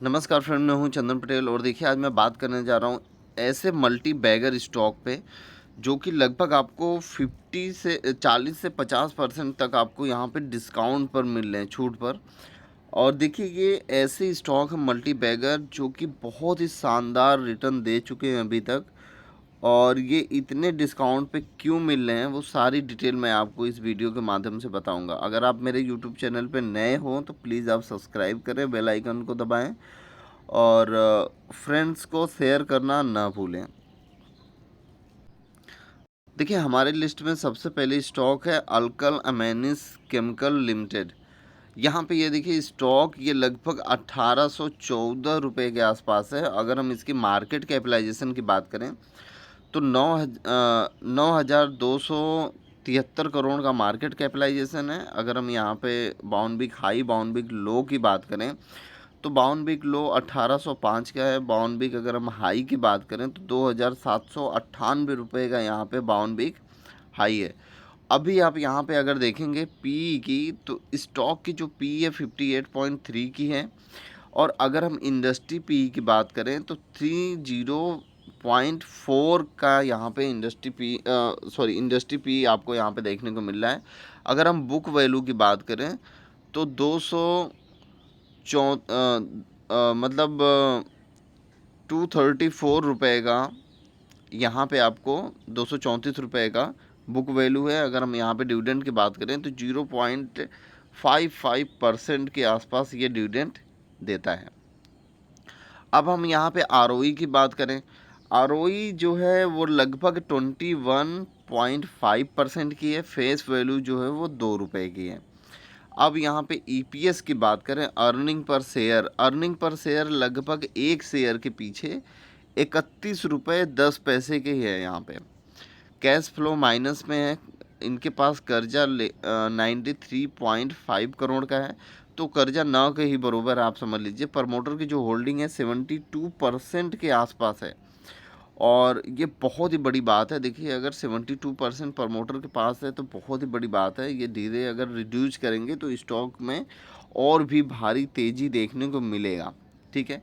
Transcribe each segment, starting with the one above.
नमस्कार फ्रेंड, मैं हूं चंदन पटेल और देखिए आज मैं बात करने जा रहा हूं ऐसे मल्टी बैगर स्टॉक पे जो कि लगभग आपको 50 से 40 से 50% तक आपको यहां पे डिस्काउंट पर मिल रहे हैं, छूट पर। और देखिए ये ऐसे स्टॉक हैं मल्टी बैगर जो कि बहुत ही शानदार रिटर्न दे चुके हैं अभी तक। और ये इतने डिस्काउंट पे क्यों मिल रहे हैं वो सारी डिटेल मैं आपको इस वीडियो के माध्यम से बताऊंगा। अगर आप मेरे यूट्यूब चैनल पे नए हो तो प्लीज़ आप सब्सक्राइब करें, बेल आइकन को दबाएं और फ्रेंड्स को शेयर करना ना भूलें। देखिए हमारे लिस्ट में सबसे पहले स्टॉक है अल्कल अमेनिस केमिकल लिमिटेड। यहाँ पे ये देखिए स्टॉक ये लगभग 1814 रुपये के आसपास है। अगर हम इसकी मार्केट कैपिटलाइजेशन की बात करें तो 9,273 करोड़ का मार्केट कैपिटलाइजेशन है। अगर हम यहाँ पे बाउन बिग हाई बाउन बिग लो की बात करें तो बाउन बिग लो 1805 का है। बाउन बिग अगर हम हाई की बात करें तो 2,798 रुपये का यहाँ पे बाउन बिग हाई है। अभी आप यहाँ पे अगर देखेंगे पी की तो स्टॉक की जो पी है 58.3 की है। और अगर हम इंडस्ट्री पी की बात करें तो 30.4 का यहाँ पे इंडस्ट्री पी आपको यहाँ पे देखने को मिल रहा है। अगर हम बुक वैल्यू की बात करें तो 234 रुपये का यहाँ पे आपको 234 रुपये का बुक वैल्यू है। अगर हम यहाँ पे डिविडेंड की बात करें तो 0.55% के आसपास ये डिविडेंड देता है। अब हम यहाँ पे आरओई की बात करें, आरओई जो है वो लगभग 21.5% की है। फेस वैल्यू जो है वो 2 रुपये की है। अब यहाँ पे ईपीएस की बात करें, अर्निंग पर शेयर लगभग एक शेयर के पीछे 31 रुपये 10 पैसे के ही है। यहाँ पे कैश फ्लो माइनस में है। इनके पास कर्जा 93.5 करोड़ का है, तो कर्जा ना के ही बरोबर आप समझ लीजिए। प्रमोटर की जो होल्डिंग है 72% के आसपास है और ये बहुत ही बड़ी बात है। देखिए अगर 72% प्रमोटर के पास है तो बहुत ही बड़ी बात है। ये धीरे अगर रिड्यूस करेंगे तो स्टॉक में और भी भारी तेज़ी देखने को मिलेगा। ठीक है,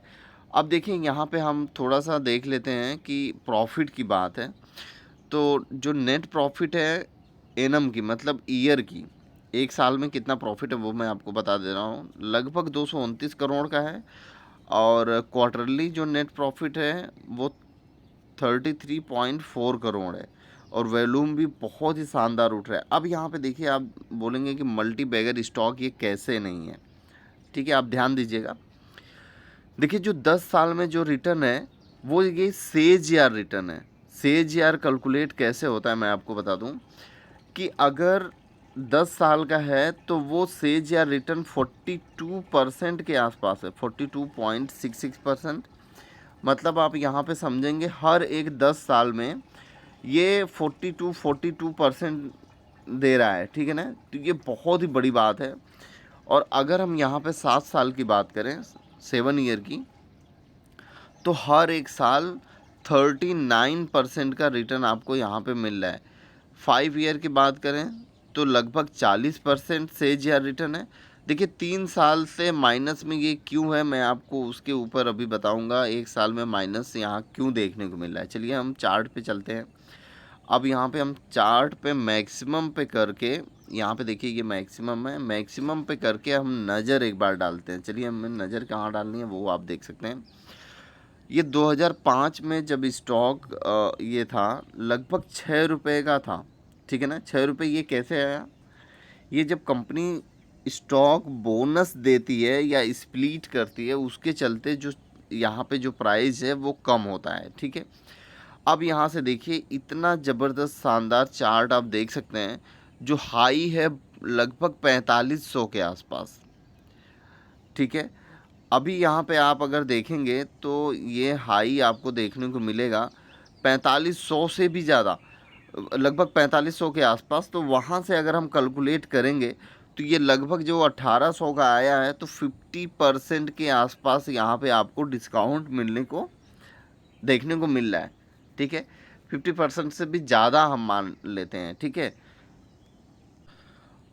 अब देखिए यहाँ पे हम थोड़ा सा देख लेते हैं कि प्रॉफिट की बात है तो जो नेट प्रॉफिट है एनम की मतलब ईयर की, एक साल में कितना प्रॉफिट है वो मैं आपको बता दे रहा हूँ। लगभग 229 करोड़ का है। और क्वार्टरली जो नेट प्रॉफिट है वो 33.4 करोड़ है और वॉल्यूम भी बहुत ही शानदार उठ रहा है। अब यहाँ पे देखिए आप बोलेंगे कि मल्टी बैगर स्टॉक ये कैसे नहीं है। ठीक है, आप ध्यान दीजिएगा। देखिए जो 10 साल में जो रिटर्न है वो ये सेज यार रिटर्न है। सेज यार कैलकुलेट कैसे होता है मैं आपको बता दूं कि अगर 10 साल का है तो वो सेज यार रिटर्न 42% के आसपास है, 42.66%। मतलब आप यहाँ पे समझेंगे हर एक 10 साल में ये 42% दे रहा है। ठीक है ना, तो ये बहुत ही बड़ी बात है। और अगर हम यहाँ पे 7 साल की बात करें, 7 ईयर की, तो हर एक साल 39% का रिटर्न आपको यहाँ पे मिल रहा है। 5 ईयर की बात करें तो लगभग 40% सेज या रिटर्न है। देखिए 3 साल से माइनस में ये क्यों है मैं आपको उसके ऊपर अभी बताऊंगा। एक साल में माइनस यहाँ क्यों देखने को मिल रहा है, चलिए हम चार्ट पे चलते हैं। अब यहाँ पे हम चार्ट पे मैक्सिमम पे करके, यहाँ पे देखिए ये मैक्सिमम है, मैक्सिमम पे करके हम नज़र एक बार डालते हैं। चलिए हमें नज़र कहाँ डालनी है वो आप देख सकते हैं। ये 2005 में जब स्टॉक ये था लगभग 6 रुपये का था। ठीक है ना, 6 रुपये ये कैसे आया? ये जब कंपनी स्टॉक बोनस देती है या स्प्लिट करती है उसके चलते जो यहाँ पे जो प्राइस है वो कम होता है। ठीक है, अब यहाँ से देखिए इतना ज़बरदस्त शानदार चार्ट आप देख सकते हैं। जो हाई है लगभग 4500 के आसपास। ठीक है, अभी यहाँ पे आप अगर देखेंगे तो ये हाई आपको देखने को मिलेगा 4500 से भी ज़्यादा, लगभग 4500 के आसपास। तो वहाँ से अगर हम कैलकुलेट करेंगे तो ये लगभग जो 1800 का आया है तो 50% के आसपास यहाँ पे आपको डिस्काउंट मिलने को देखने को मिल रहा है। ठीक है, 50% से भी ज़्यादा हम मान लेते हैं। ठीक है,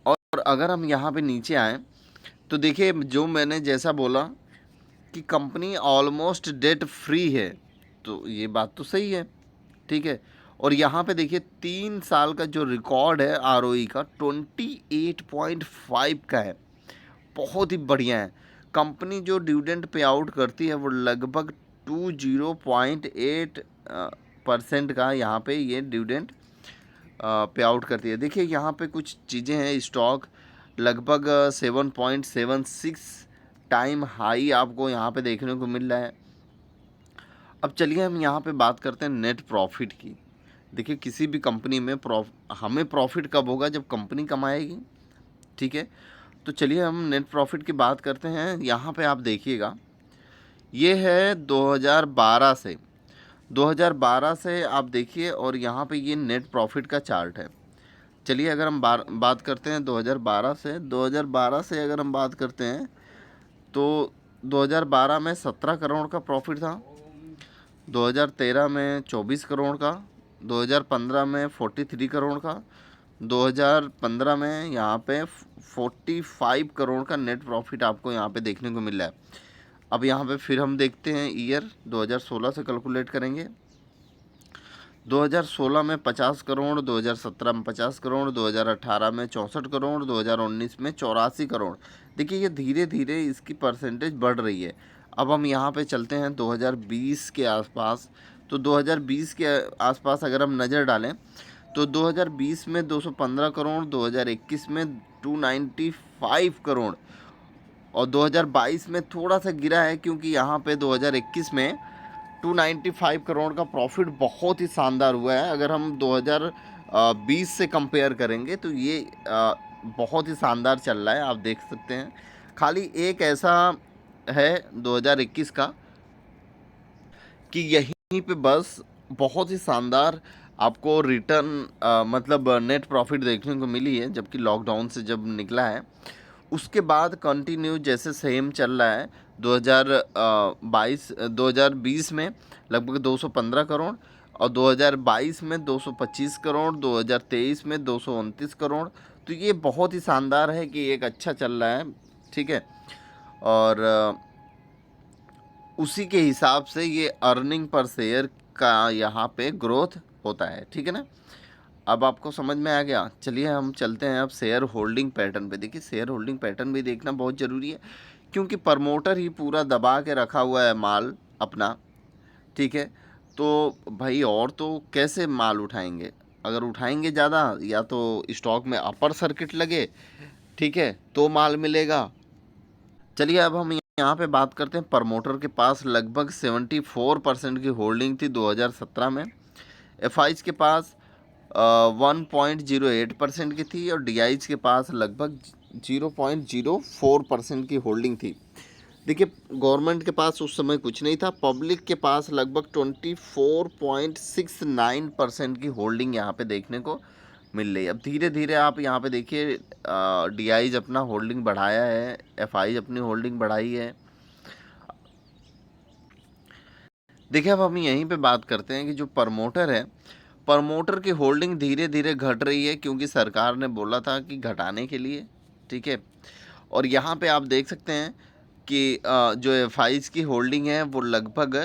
और अगर हम यहाँ पे नीचे आएँ तो देखिए जो मैंने जैसा बोला कि कंपनी ऑलमोस्ट डेट फ्री है, तो ये बात तो सही है, ठीक है। और यहाँ पे देखिए 3 साल का जो रिकॉर्ड है आरओई का 28.5 का है, बहुत ही बढ़िया है। कंपनी जो डिविडेंड पे आउट करती है वो लगभग 20.8% का यहाँ पे ये डिविडेंड पे आउट करती है। देखिए यहाँ पे कुछ चीज़ें हैं, स्टॉक लगभग 7.76 टाइम हाई आपको यहाँ पे देखने को मिल रहा है। अब चलिए हम यहाँ पे बात करते हैं नेट प्रॉफिट की। देखिए किसी भी कंपनी में हमें प्रॉफिट कब होगा, जब कंपनी कमाएगी, ठीक है। तो चलिए हम नेट प्रॉफिट की बात करते हैं। यहाँ पे आप देखिएगा ये है 2012 से आप देखिए, और यहाँ पे ये नेट प्रॉफिट का चार्ट है। चलिए अगर हम बात करते हैं 2012 से अगर हम बात करते हैं तो 2012 में 17 करोड़ का प्रॉफिट था, 2013 में 24 करोड़ का, 2015 में 43 करोड़ का, 2015 में यहाँ पे 45 करोड़ का नेट प्रॉफिट आपको यहाँ पे देखने को मिल रहा है। अब यहाँ पे फिर हम देखते हैं ईयर 2016 से कैलकुलेट करेंगे। 2016 में 50 करोड़, 2017 में 50 करोड़, 2018 में 64 करोड़, 2019 में 84 करोड़। देखिए ये धीरे धीरे इसकी परसेंटेज बढ़ रही है। अब हम यहाँ पे चलते हैं 2020 के आसपास। तो 2020 के आसपास अगर हम नज़र डालें तो 2020 में 215 करोड़, 2021 में 295 करोड़, और 2022 में थोड़ा सा गिरा है क्योंकि यहाँ पे 2021 में 295 करोड़ का प्रॉफिट बहुत ही शानदार हुआ है। अगर हम 2020 से कंपेयर करेंगे तो ये बहुत ही शानदार चल रहा है, आप देख सकते हैं। खाली एक ऐसा है 2021 का कि यहीं पे बस बहुत ही शानदार आपको रिटर्न मतलब नेट प्रॉफिट देखने को मिली है, जबकि लॉकडाउन से जब निकला है उसके बाद कंटिन्यू जैसे सेम चल रहा है। 2020 में लगभग 215 करोड़, और 2022 में 225 करोड़, 2023 में 229 करोड़। तो ये बहुत ही शानदार है कि एक अच्छा चल रहा है, ठीक है। और उसी के हिसाब से ये अर्निंग पर शेयर का यहाँ पे ग्रोथ होता है, ठीक है ना। अब आपको समझ में आ गया। चलिए हम चलते हैं अब शेयर होल्डिंग पैटर्न पे। देखिए शेयर होल्डिंग पैटर्न भी देखना बहुत ज़रूरी है, क्योंकि प्रमोटर ही पूरा दबा के रखा हुआ है माल अपना, ठीक है। तो भाई और तो कैसे माल उठाएंगे, अगर उठाएंगे ज़्यादा या तो स्टॉक में अपर सर्किट लगे, ठीक है, तो माल मिलेगा। चलिए अब हम यहाँ पे बात करते हैं। प्रमोटर के पास लगभग 74% की होल्डिंग थी 2017 में। एफआईज के पास 1.08% की थी, और डीआईज के पास लगभग 0.04% की होल्डिंग थी। देखिए गवर्नमेंट के पास उस समय कुछ नहीं था। पब्लिक के पास लगभग 24.69% की होल्डिंग यहाँ पे देखने को मिल रही है। अब धीरे धीरे आप यहाँ पे देखिए डीआईज अपना होल्डिंग बढ़ाया है, एफआईज अपनी होल्डिंग बढ़ाई है। देखिए अब हम यहीं पे बात करते हैं कि जो प्रमोटर है, प्रमोटर की होल्डिंग धीरे धीरे घट रही है, क्योंकि सरकार ने बोला था कि घटाने के लिए, ठीक है। और यहाँ पे आप देख सकते हैं कि जो एफआईज की होल्डिंग है वो लगभग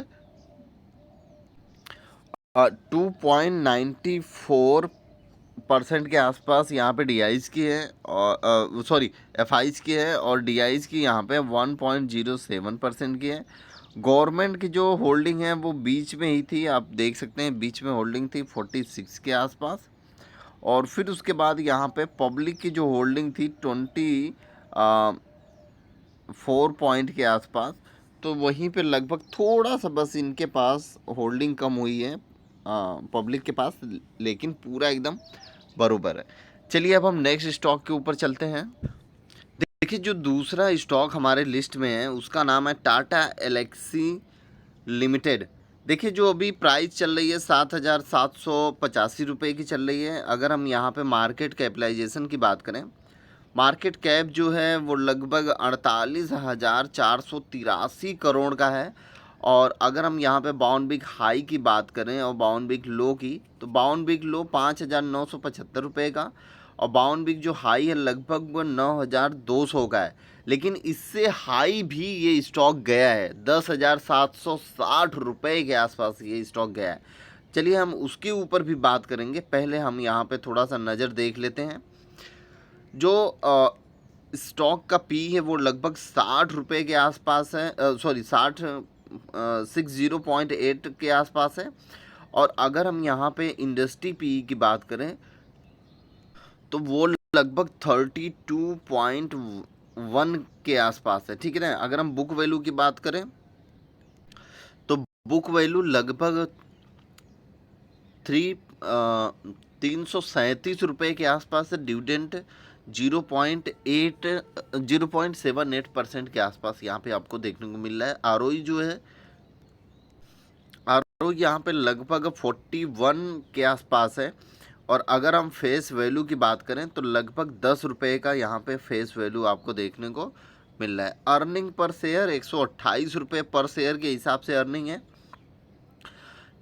2.94% के आसपास यहाँ पे डीआईज की है, और सॉरी एफआईज की है, और डीआईज की यहाँ पे 1.07% की है। गवर्नमेंट की जो होल्डिंग है वो बीच में ही थी, आप देख सकते हैं बीच में होल्डिंग थी 46 के आसपास। और फिर उसके बाद यहाँ पे पब्लिक की जो होल्डिंग थी 24 पॉइंट के आसपास। तो वहीं पे लगभग थोड़ा सा बस इनके पास होल्डिंग कम हुई है पब्लिक के पास, लेकिन पूरा एकदम बरोबर है। चलिए अब हम नेक्स्ट स्टॉक के ऊपर चलते हैं। देखिए जो दूसरा स्टॉक हमारे लिस्ट में है उसका नाम है टाटा एलेक्सी लिमिटेड। देखिए जो अभी प्राइस चल रही है 7,785 रुपये की चल रही है। अगर हम यहाँ पे मार्केट कैपिटलाइजेशन की बात करें, मार्केट कैप जो है वो लगभग 48,483 करोड़ का है। और अगर हम यहाँ पे बाउंड बिग हाई की बात करें और बाउंड बिग लो की, तो बाउंड बिग लो 5,975 रुपये का, और बाउंड बिग जो हाई है लगभग वो 9,200 का है। लेकिन इससे हाई भी ये स्टॉक गया है, 10,760 रुपये के आसपास ये स्टॉक गया है। चलिए हम उसके ऊपर भी बात करेंगे, पहले हम यहाँ पे थोड़ा सा नज़र देख लेते हैं। जो स्टॉक का पी है वो लगभग 60 रुपये के आसपास है, सॉरी 60.8 के आसपास है। और अगर हम यहाँ पे इंडस्ट्री पी की बात करें तो वो लगभग 32.1 के आसपास है, ठीक है ना। अगर हम बुक वैल्यू की बात करें तो बुक वैल्यू लगभग 337 रुपये के आसपास है। डिविडेंड 0.78% के आसपास यहाँ पे आपको देखने को मिल रहा है। आरओई जो है, आरओई यहाँ पे लगभग 41 के आसपास है। और अगर हम फेस वैल्यू की बात करें तो लगभग 10 रुपये का यहाँ पे फेस वैल्यू आपको देखने को मिल रहा है। अर्निंग पर शेयर 128 रुपये पर शेयर के हिसाब से अर्निंग है।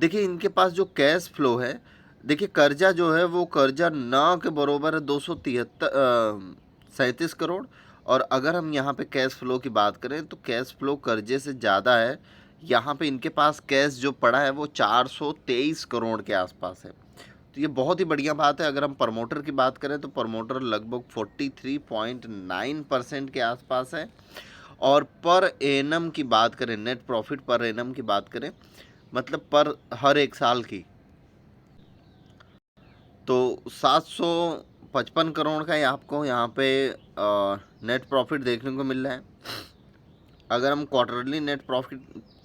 देखिए इनके पास जो कैश फ्लो है, देखिए कर्जा जो है वो कर्जा न के बरोबर है 237 करोड़। और अगर हम यहाँ पे कैश फ्लो की बात करें तो कैश फ्लो कर्जे से ज़्यादा है। यहाँ पे इनके पास कैश जो पड़ा है वो 423 करोड़ के आसपास है। तो ये बहुत ही बढ़िया बात है। अगर हम प्रमोटर की बात करें तो प्रमोटर लगभग 43.9% के आसपास है। और पर एनम की बात करें, नेट प्रॉफिट पर एनम की बात करें, मतलब पर हर एक साल की, तो 755 करोड़ का आपको यहाँ पे नेट प्रॉफिट देखने को मिल रहा है। अगर हम क्वार्टरली नेट प्रॉफिट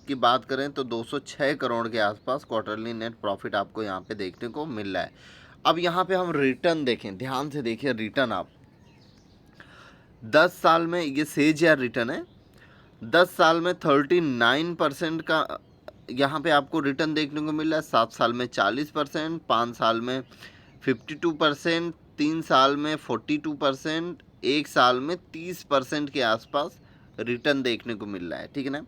की बात करें तो 206 करोड़ के आसपास क्वार्टरली नेट प्रॉफिट आपको यहाँ पे देखने को मिल रहा है। अब यहाँ पे हम रिटर्न देखें, ध्यान से देखिए रिटर्न। आप 10 साल में, ये सेज रिटर्न है, 10 साल में 39% का यहाँ पे आपको रिटर्न देखने को मिल रहा है। 7 साल में 40%, 5 साल में 52%, 3 साल में 42%, 1 साल में 30% के आसपास रिटर्न देखने को मिल रहा है, ठीक है ना।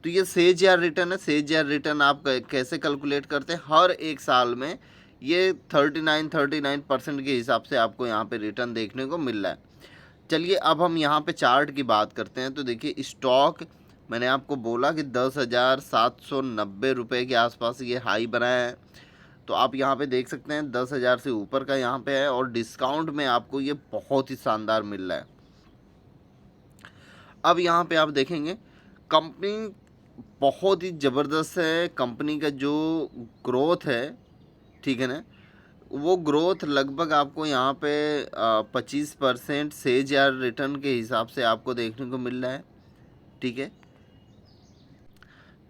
तो ये सेज रिटर्न है। सेज रिटर्न आप कैसे कैलकुलेट करते हैं? हर एक साल में ये 39% के हिसाब से आपको यहाँ पे रिटर्न देखने को मिल रहा है। चलिए अब हम यहाँ पे चार्ट की बात करते हैं। तो देखिए स्टॉक, मैंने आपको बोला कि 10,790 रुपये के आसपास ये हाई बनाया है। तो आप यहाँ पे देख सकते हैं 10,000 से ऊपर का यहाँ पे है और डिस्काउंट में आपको ये बहुत ही शानदार मिल रहा है। अब यहाँ पे आप देखेंगे कंपनी बहुत ही ज़बरदस्त है। कंपनी का जो ग्रोथ है, ठीक है ना, वो ग्रोथ लगभग आपको यहाँ पे 25% सेज या रिटर्न के हिसाब से आपको देखने को मिल रहा है, ठीक है।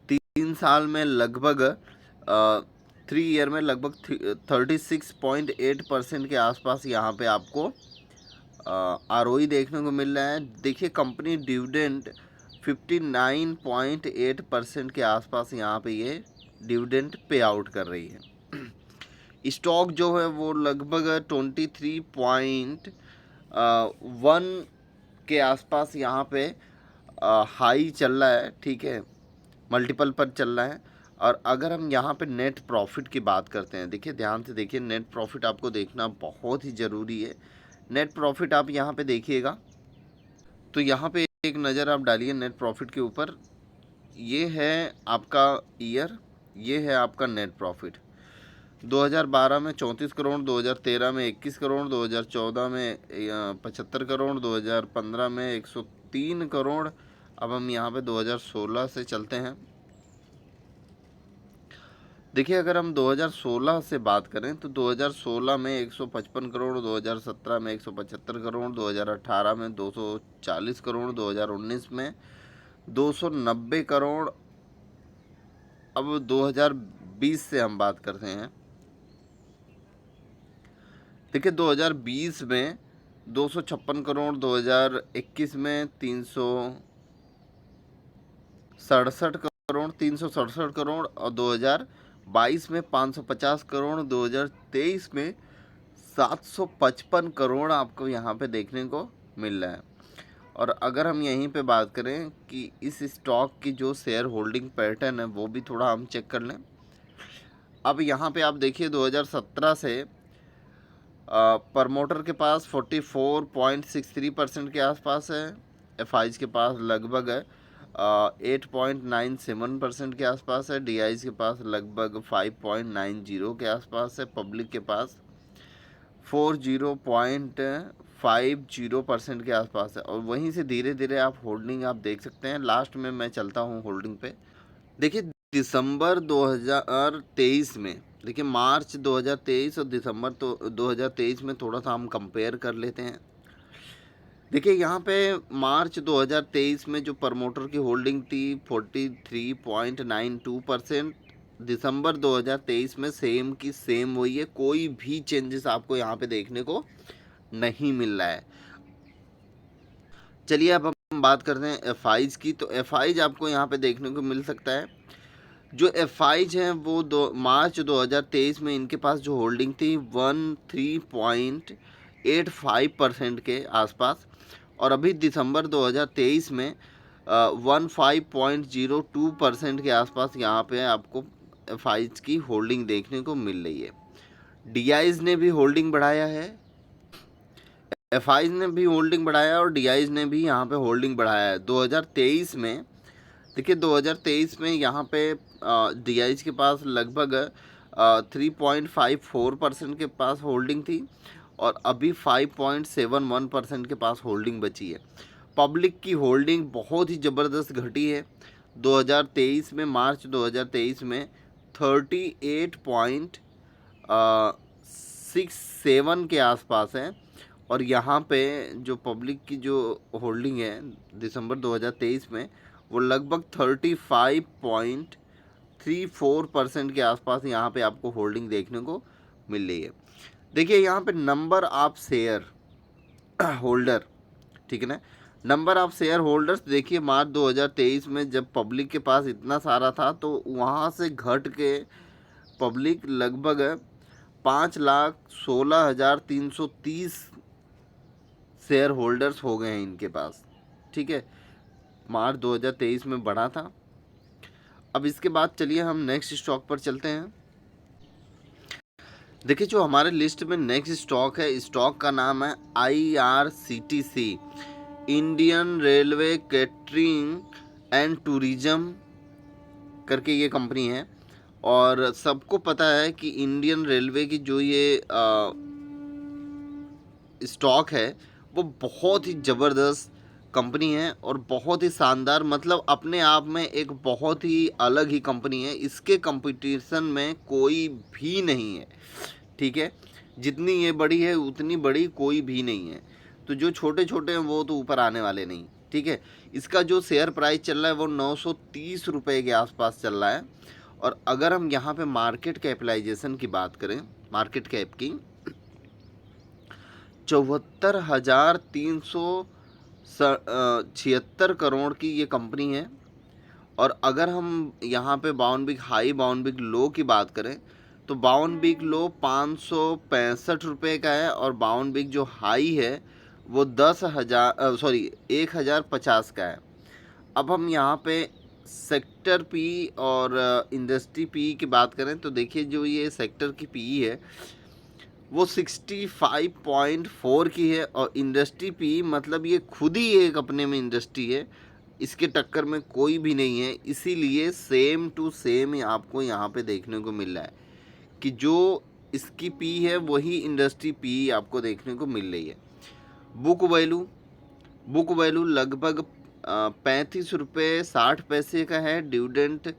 3 साल में लगभग 3 ईयर में लगभग 36.8% के आसपास यहाँ पे आपको आरओई देखने को मिल रहा है। देखिए कंपनी डिविडेंड 59.8% के आसपास यहाँ पे ये डिविडेंड पे आउट कर रही है। स्टॉक जो है वो लगभग 23.1 के आसपास यहाँ पे हाई चल रहा है, ठीक है, मल्टीपल पर चल रहा है। और अगर हम यहाँ पे नेट प्रॉफिट की बात करते हैं, देखिए ध्यान से देखिए, नेट प्रॉफिट आपको देखना बहुत ही ज़रूरी है। नेट प्रॉफिट आप यहाँ पे देखिएगा तो यहाँ पे एक नज़र आप डालिए नेट प्रॉफिट के ऊपर। ये है आपका ईयर, ये है आपका नेट प्रॉफिट। 2012 में 34 करोड़, 2013 में 21 करोड़, 2014 में 75 करोड़, 2015 में 103 करोड़। अब हम यहाँ पे 2016 से चलते हैं। देखिए अगर हम 2016 से बात करें तो 2016 में 155 करोड़, 2017 में 175 करोड़, 2018 में 240 करोड़, 2019 में 290 करोड़। अब 2020 से हम बात करते हैं। देखिए 2020 में 256 करोड़, 2021 में 367 करोड़ और 2022 में 550 करोड़, 2023 में 755 करोड़ आपको यहाँ पे देखने को मिल रहा है। और अगर हम यहीं पे बात करें कि इस स्टॉक की जो शेयर होल्डिंग पैटर्न है वो भी थोड़ा हम चेक कर लें। अब यहाँ पे आप देखिए 2017 से प्रमोटर के पास 44.63% के आसपास है। एफआईज के पास लगभग 8.97% के आसपास है, डीआईज के पास लगभग 5.90 के आसपास है, पब्लिक के पास 40.50% के आसपास है। और वहीं से धीरे धीरे आप होल्डिंग आप देख सकते हैं। लास्ट में मैं चलता हूँ होल्डिंग पे। देखिए दिसंबर 2023 में, देखिए मार्च 2023 और दिसंबर तो 2023 में थोड़ा सा हम कंपेयर कर लेते हैं। देखिए यहाँ पे मार्च 2023 में जो प्रमोटर की होल्डिंग थी 43.92%, दिसंबर 2023 में सेम की सेम हुई है, कोई भी चेंजेस आपको यहाँ पे देखने को नहीं मिल रहा है। चलिए अब हम बात करते हैं एफआईज की। तो एफआईज आपको यहाँ पे देखने को मिल सकता है। जो एफआईज हैं वो मार्च 2023 में इनके पास जो होल्डिंग थी 13.85% के आसपास, और अभी दिसंबर 2023 में 15.02% के आसपास यहाँ पे आपको एफआईज की होल्डिंग देखने को मिल रही है। डीआईज ने भी होल्डिंग बढ़ाया है, एफआईज ने भी होल्डिंग बढ़ाया और डीआईज ने भी यहाँ पे होल्डिंग बढ़ाया है 2023 में। देखिए 2023 में यहाँ पे डीआईज के पास लगभग 3.54% के पास होल्डिंग थी और अभी 5.71% के पास होल्डिंग बची है। पब्लिक की होल्डिंग बहुत ही ज़बरदस्त घटी है 2023 में, मार्च 2023 में 38.67 के आसपास है। और यहाँ पे जो पब्लिक की जो होल्डिंग है दिसंबर 2023 में वो लगभग 35.34% के आसपास यहाँ पे आपको होल्डिंग देखने को मिल रही है। देखिए यहाँ पे नंबर ऑफ शेयर होल्डर, ठीक है ना, नंबर ऑफ शेयर होल्डर्स देखिए मार्च 2023 में जब पब्लिक के पास इतना सारा था तो वहाँ से घट के पब्लिक लगभग 5,16,330 शेयर होल्डर्स हो गए हैं इनके पास, ठीक है, मार्च 2023 में बढ़ा था। अब इसके बाद चलिए हम नेक्स्ट स्टॉक पर चलते हैं। देखिए जो हमारे लिस्ट में नेक्स्ट स्टॉक है, स्टॉक का नाम है IRCTC, Indian railway catering and tourism करके ये कंपनी है। और सबको पता है कि इंडियन रेलवे की जो ये स्टॉक है वो बहुत ही ज़बरदस्त कंपनी है और बहुत ही शानदार, मतलब अपने आप में एक बहुत ही अलग ही कंपनी है। इसके कंपटीशन में कोई भी नहीं है, ठीक है, जितनी ये बड़ी है उतनी बड़ी कोई भी नहीं है। तो जो छोटे छोटे हैं वो तो ऊपर आने वाले नहीं, ठीक है। इसका जो शेयर प्राइस चल रहा है वो 930 रुपये के आसपास चल रहा है। और अगर हम यहाँ पे मार्केट कैपिटलाइजेशन की बात करें, मार्केट कैप की 74,376 करोड़ की ये कंपनी है। और अगर हम यहाँ पे bound big high bound big low की बात करें तो बाउंड बिग लो 565 रुपये का है और बाउंड बिग जो हाई है वो 1,050 का है। अब हम यहाँ पे सेक्टर पी और इंडस्ट्री पी की बात करें तो देखिए जो ये सेक्टर की पी है वो 65.4 की है और इंडस्ट्री पी मतलब ये खुद ही एक अपने में इंडस्ट्री है, इसके टक्कर में कोई भी नहीं है। इसीलिए सेम टू सेम ही आपको यहाँ पे देखने को मिल रहा है कि जो इसकी पी है वही इंडस्ट्री पी आपको देखने को मिल रही है। बुक वैल्यू लगभग 35 रुपये 60 पैसे का है, डिविडेंड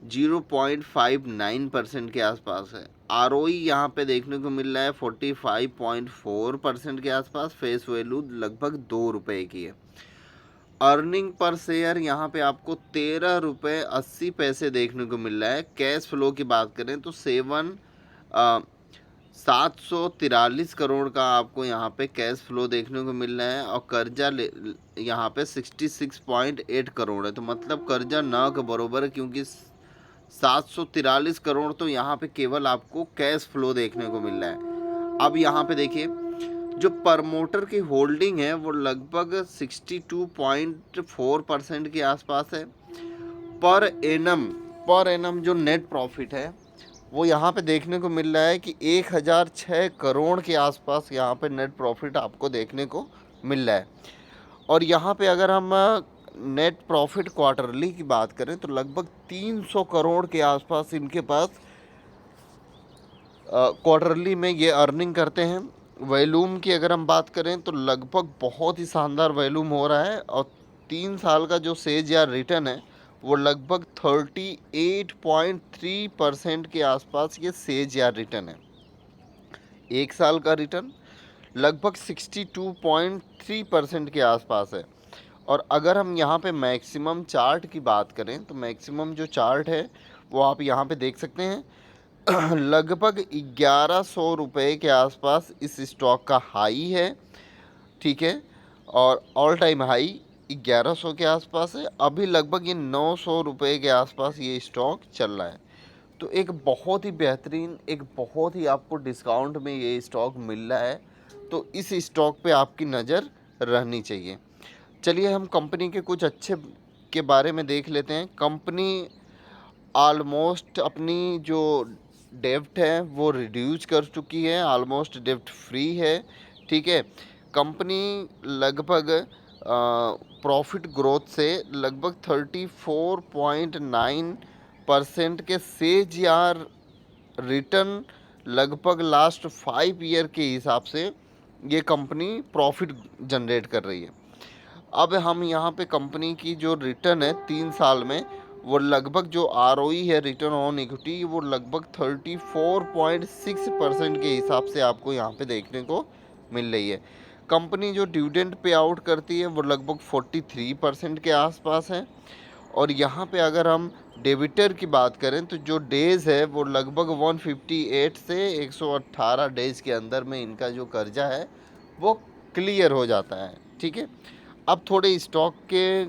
0.59% के आसपास है। ROE यहाँ पे देखने को मिल रहा है 45.4% के आसपास, फेस वैल्यू लगभग 2 रुपये की है। अर्निंग पर शेयर यहाँ पे आपको 13 रुपये 80 पैसे देखने को मिल रहा है। कैश फ्लो की बात करें तो 743 करोड़ का आपको यहाँ पे कैश फ्लो देखने को मिल रहा है और कर्जा यहाँ पे 66.8 करोड़ है। तो मतलब कर्जा न के बरोबर है क्योंकि 743 करोड़ तो यहाँ पे केवल आपको कैश फ्लो देखने को मिल रहा है। अब यहाँ पे देखिए जो प्रमोटर की होल्डिंग है वो लगभग 62.4% के आसपास है। पर एनम जो नेट प्रॉफिट है वो यहाँ पे देखने को मिल रहा है कि 1006 करोड़ के आसपास यहाँ पे नेट प्रॉफिट आपको देखने को मिल रहा है। और यहाँ पे अगर हम नेट प्रॉफिट क्वार्टरली की बात करें तो लगभग 300 करोड़ के आसपास इनके पास क्वार्टरली में ये अर्निंग करते हैं। वॉल्यूम की अगर हम बात करें तो लगभग बहुत ही शानदार वॉल्यूम हो रहा है, और 3 साल का जो सेज या रिटर्न है वो लगभग 38.3% के आसपास ये सेज या रिटर्न है। 1 साल का रिटर्न लगभग 62.3% के आसपास है। और अगर हम यहाँ पे मैक्सिमम चार्ट की बात करें तो मैक्सिमम जो चार्ट है वो आप यहाँ पे देख सकते हैं। लगभग 1100 रुपये के आसपास इस स्टॉक का हाई है, ठीक है, और ऑल टाइम हाई 1100 के आसपास है। अभी लगभग ये 900 रुपये के आसपास ये स्टॉक चल रहा है। तो एक बहुत ही बेहतरीन, एक बहुत ही आपको डिस्काउंट में ये स्टॉक मिल रहा है, तो इस स्टॉक पे आपकी नज़र रहनी चाहिए। चलिए हम कंपनी के कुछ अच्छे के बारे में देख लेते हैं। कंपनी ऑलमोस्ट अपनी जो डेब्ट है वो रिड्यूस कर चुकी है, ऑलमोस्ट डेब्ट फ्री है, ठीक है। कंपनी लगभग प्रॉफिट ग्रोथ से लगभग 34.9% के सेज या रिटर्न लगभग लास्ट 5 ईयर के हिसाब से ये कंपनी प्रॉफिट जनरेट कर रही है। अब हम यहाँ पे कंपनी की जो रिटर्न है 3 साल में, वो लगभग जो ROE है, रिटर्न ऑन इक्विटी, वो लगभग 34.6% के हिसाब से आपको यहाँ पे देखने को मिल रही है। कंपनी जो डिविडेंड पे आउट करती है वो लगभग 43% के आसपास है। और यहाँ पे अगर हम डेबिटर की बात करें तो जो डेज़ है वो लगभग 158 से 118 डेज़ के अंदर में इनका जो कर्जा है वो क्लियर हो जाता है, ठीक है। अब थोड़े स्टॉक के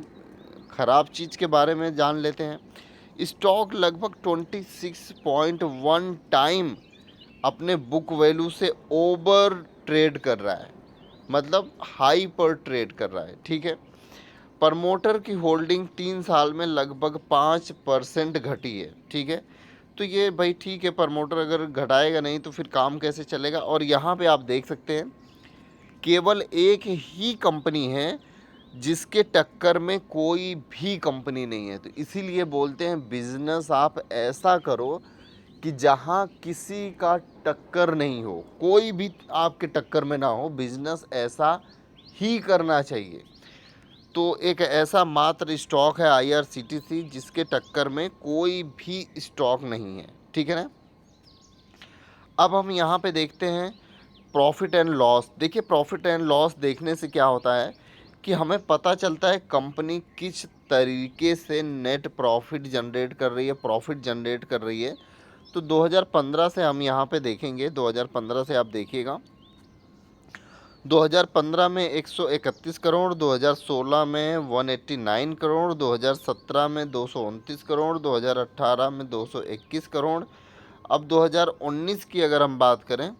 ख़राब चीज़ के बारे में जान लेते हैं। स्टॉक लगभग 26.1 टाइम अपने बुक वैल्यू से ओवर ट्रेड कर रहा है, मतलब हाई पर ट्रेड कर रहा है, ठीक है। प्रमोटर की होल्डिंग 3 साल में लगभग 5% घटी है, ठीक है। तो ये भाई ठीक है, प्रमोटर अगर घटाएगा नहीं तो फिर काम कैसे चलेगा। और यहाँ पे आप देख सकते हैं केवल एक ही कंपनी है जिसके टक्कर में कोई भी कंपनी नहीं है। तो इसीलिए बोलते हैं बिजनेस आप ऐसा करो कि जहाँ किसी का टक्कर नहीं हो, कोई भी आपके टक्कर में ना हो, बिजनेस ऐसा ही करना चाहिए। तो एक ऐसा मात्र स्टॉक है IRCTC जिसके टक्कर में कोई भी स्टॉक नहीं है, ठीक है ना। अब हम यहाँ पे देखते हैं प्रॉफिट एंड लॉस। देखिए प्रॉफिट एंड लॉस देखने से क्या होता है कि हमें पता चलता है कंपनी किस तरीके से नेट प्रॉफिट जनरेट कर रही है, प्रॉफिट जनरेट कर रही है। तो 2015 से हम यहाँ पे देखेंगे, 2015 से आप देखिएगा। 2015 में 131 करोड़, 2016 में 189 करोड़, 2017 में 229 करोड़, 2018 में 221 करोड़। अब 2019 की अगर हम बात करें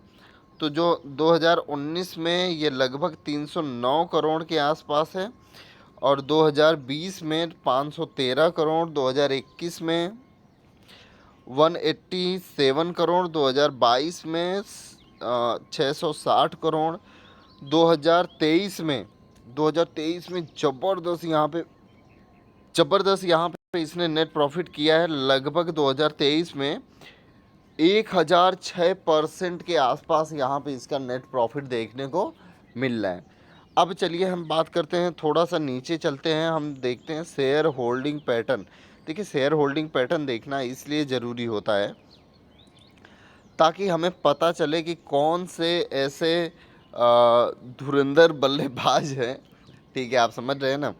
तो जो 2019 में ये लगभग 309 करोड़ के आसपास है, और 2020 में 513 करोड़, 2021 में 187 करोड़, 2022 में 660 करोड़, 2023 में ज़बरदस्त यहाँ पे इसने नेट प्रॉफिट किया है। लगभग 2023 में 1006% के आसपास यहाँ पे इसका नेट प्रॉफिट देखने को मिल रहा है। अब चलिए हम बात करते हैं, थोड़ा सा नीचे चलते हैं, हम देखते हैं शेयर होल्डिंग पैटर्न। देखिए शेयर होल्डिंग पैटर्न देखना इसलिए ज़रूरी होता है ताकि हमें पता चले कि कौन से ऐसे धुरंधर बल्लेबाज हैं, ठीक है, आप समझ रहे हैं ना,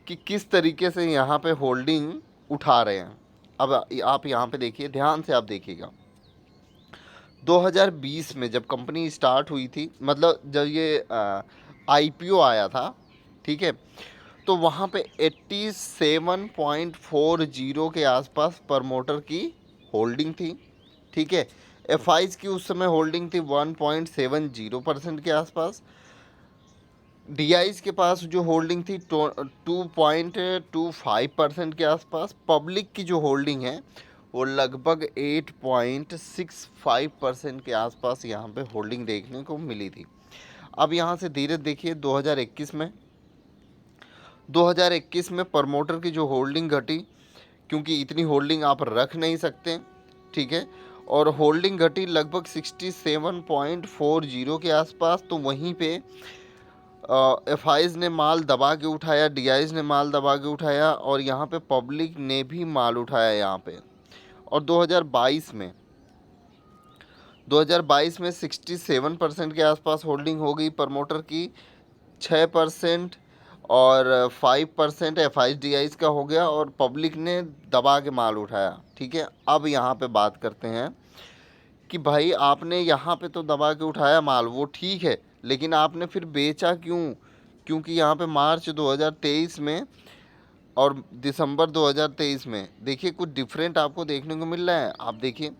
कि किस तरीके से यहाँ पे होल्डिंग उठा रहे हैं। अब आप यहाँ पे देखिए, ध्यान से आप देखिएगा। 2020 में जब कंपनी स्टार्ट हुई थी, मतलब जब ये IPO आया था, ठीक है, तो वहाँ पे 87.40 के आसपास प्रमोटर की होल्डिंग थी, ठीक है। FIs की उस समय होल्डिंग थी 1.70% के आसपास। DIs के पास जो होल्डिंग थी 2.25% के आसपास। पब्लिक की जो होल्डिंग है वो लगभग 8.65% के आसपास यहाँ पे होल्डिंग देखने को मिली थी। अब यहाँ से धीरे देखिए 2021 में 2021 में प्रमोटर की जो होल्डिंग घटी, क्योंकि इतनी होल्डिंग आप रख नहीं सकते, ठीक है, और होल्डिंग घटी लगभग 67.40 के आसपास। तो वहीं पे एफ आईज ने माल दबा के उठाया, डी आईज ने माल दबा के उठाया, और यहाँ पे पब्लिक ने भी माल उठाया यहाँ पे। और 2022 में 67% के आसपास होल्डिंग हो गई प्रमोटर की, 6% और 5% एफ आई डी आईज का हो गया, और पब्लिक ने दबा के माल उठाया, ठीक है। अब यहाँ पे बात करते हैं कि भाई आपने यहाँ पे तो दबा के उठाया माल, वो ठीक है, लेकिन आपने फिर बेचा क्यों? क्योंकि यहाँ पे मार्च 2023 में और दिसंबर 2023 में देखिए कुछ डिफरेंट आपको देखने को मिल रहा है। आप देखिए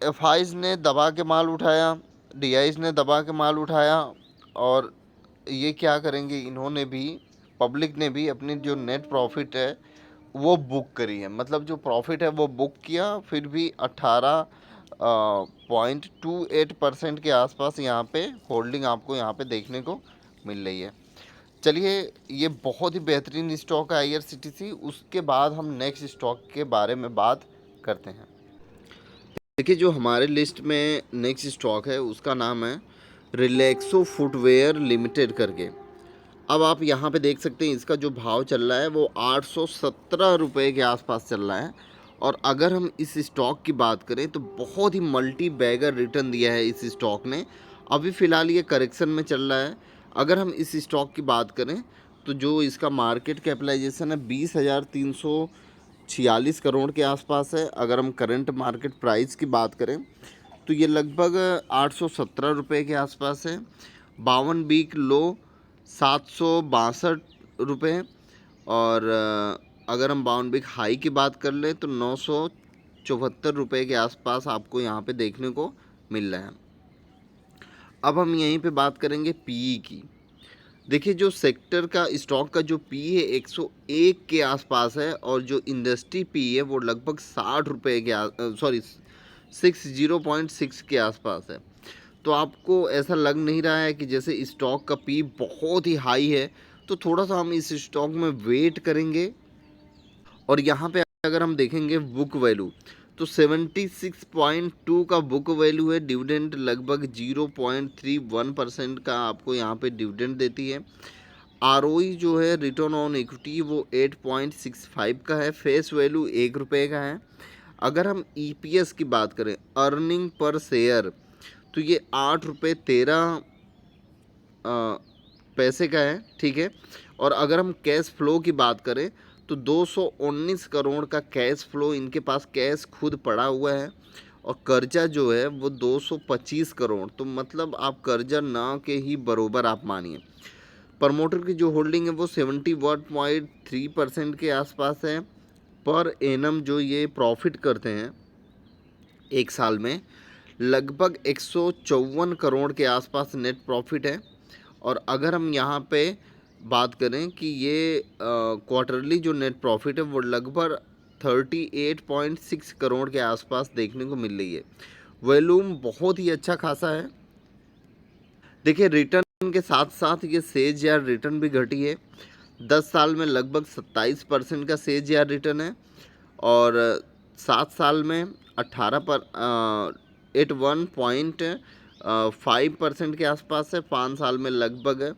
एफ आईज ने दबा के माल उठाया, डी आईज ने दबा के माल उठाया, और ये क्या करेंगे, इन्होंने भी, पब्लिक ने भी अपनी जो नेट प्रॉफिट है वो बुक करी है, मतलब जो प्रॉफिट है वो बुक किया, फिर भी 18.28% के आसपास यहाँ पे होल्डिंग आपको यहाँ पे देखने को मिल रही है। चलिए, ये बहुत ही बेहतरीन स्टॉक है IRCTC। उसके बाद हम नेक्स्ट स्टॉक के बारे में बात करते हैं। देखिए, जो हमारे लिस्ट में नेक्स्ट स्टॉक है उसका नाम है रिलैक्सो फुटवेयर लिमिटेड करके। अब आप यहाँ पे देख सकते हैं इसका जो भाव चल रहा है वो 817 रुपये के आसपास चल रहा है। और अगर हम इस स्टॉक की बात करें तो बहुत ही मल्टी बैगर रिटर्न दिया है इस स्टॉक ने। अभी फ़िलहाल ये करेक्शन में चल रहा है। अगर हम इस स्टॉक की बात करें तो जो इसका मार्केट कैपिटलाइजेशन है 20,346 करोड़ के आसपास है। अगर हम करंट मार्केट प्राइस की बात करें तो ये लगभग 817 रुपये के आसपास है। 52 वीक लो 762 रुपये, और अगर हम 52 वीक हाई की बात कर लें तो 974 रुपये के आसपास आपको यहाँ पे देखने को मिल रहा है। अब हम यहीं पे बात करेंगे पीई की। देखिए, जो सेक्टर का स्टॉक का जो पी है 101 के आसपास है, और जो इंडस्ट्री पी है वो लगभग 60 रुपये के 60.6 के आसपास है। तो आपको ऐसा लग नहीं रहा है कि जैसे स्टॉक का पी बहुत ही हाई है? तो थोड़ा सा हम इस स्टॉक में वेट करेंगे। और यहाँ पे अगर हम देखेंगे बुक वैल्यू तो 76.2 का बुक वैल्यू है। डिविडेंड लगभग 0.31% का आपको यहाँ पे डिविडेंड देती है। आरओई जो है रिटर्न ऑन इक्विटी वो 8.65 का है। फेस वैल्यू 1 रुपये का है। अगर हम ईपीएस की बात करें, अर्निंग पर शेयर, तो ये 8 रुपये 13 पैसे का है, ठीक है। और अगर हम कैश फ्लो की बात करें तो 219 करोड़ का कैश फ्लो, इनके पास कैश खुद पड़ा हुआ है। और कर्जा जो है वो 225 करोड़, तो मतलब आप कर्जा ना के ही बरोबर आप मानिए। प्रमोटर की जो होल्डिंग है वो 71.3% के आसपास है। पर एनम जो ये प्रॉफिट करते हैं एक साल में लगभग 154 करोड़ के आसपास नेट प्रॉफिट है। और अगर हम यहाँ पे बात करें कि ये क्वार्टरली जो नेट प्रॉफिट है वो लगभग 38.6 करोड़ के आसपास देखने को मिल रही है। वॉल्यूम बहुत ही अच्छा खासा है। देखिए, रिटर्न के साथ साथ ये सेज या रिटर्न भी घटी है। 10 साल में लगभग 27% का सेज या रिटर्न है, और 7 साल में 81.5% के आसपास है। 5 साल में लगभग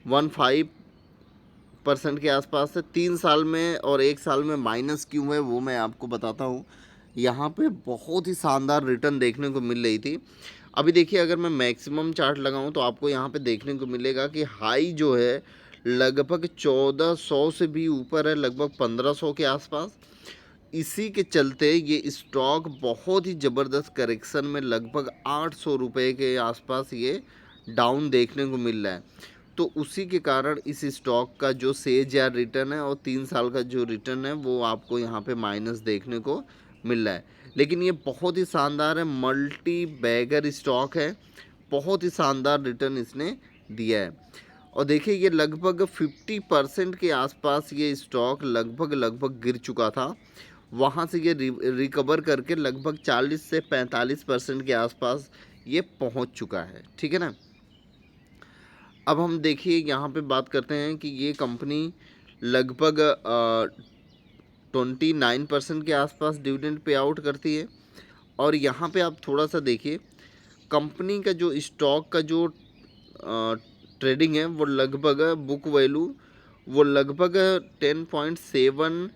15% के आसपास है। 3 साल में और 1 साल में माइनस क्यों है वो मैं आपको बताता हूँ। यहाँ पे बहुत ही शानदार रिटर्न देखने को मिल रही थी। अभी देखिए, अगर मैं मैक्सिमम चार्ट लगाऊं तो आपको यहाँ पे देखने को मिलेगा कि हाई जो है लगभग 1400 से भी ऊपर है, लगभग 1500 के आसपास। इसी के चलते ये स्टॉक बहुत ही ज़बरदस्त करेक्शन में लगभग 800 रुपये के आसपास ये डाउन देखने को मिल रहा है। तो उसी के कारण इस स्टॉक का जो सेज या रिटर्न है और 3 साल का जो रिटर्न है वो आपको यहाँ पे माइनस देखने को मिल रहा है। लेकिन ये बहुत ही शानदार है, मल्टी बैगर स्टॉक है, बहुत ही शानदार रिटर्न इसने दिया है। और देखिए, ये लगभग 50% के आसपास ये स्टॉक लगभग गिर चुका था। वहाँ से ये रिकवर करके लगभग 40 से 45% के आसपास ये पहुँच चुका है, ठीक है ना। अब हम देखिए यहाँ पे बात करते हैं कि ये कंपनी लगभग 29% के आसपास डिविडेंड पे आउट करती है। और यहाँ पे आप थोड़ा सा देखिए, कंपनी का जो स्टॉक का जो ट्रेडिंग है वो लगभग बुक वैल्यू वो लगभग 10.7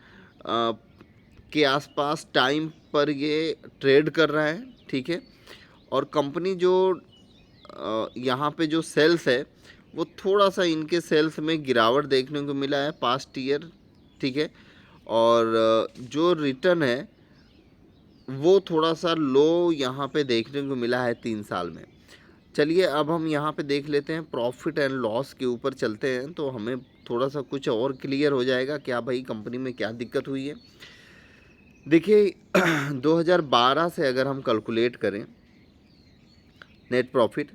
के आसपास टाइम पर ये ट्रेड कर रहा है, ठीक है। और कंपनी जो यहाँ पे जो सेल्स है वो थोड़ा सा इनके सेल्स में गिरावट देखने को मिला है पास्ट ईयर, ठीक है। और जो रिटर्न है वो थोड़ा सा लो यहाँ पे देखने को मिला है 3 साल में। चलिए अब हम यहाँ पे देख लेते हैं, प्रॉफिट एंड लॉस के ऊपर चलते हैं तो हमें थोड़ा सा कुछ और क्लियर हो जाएगा क्या भाई कंपनी में क्या दिक्कत हुई है। देखिए 2012 से अगर हम कैलकुलेट करें नेट प्रॉफिट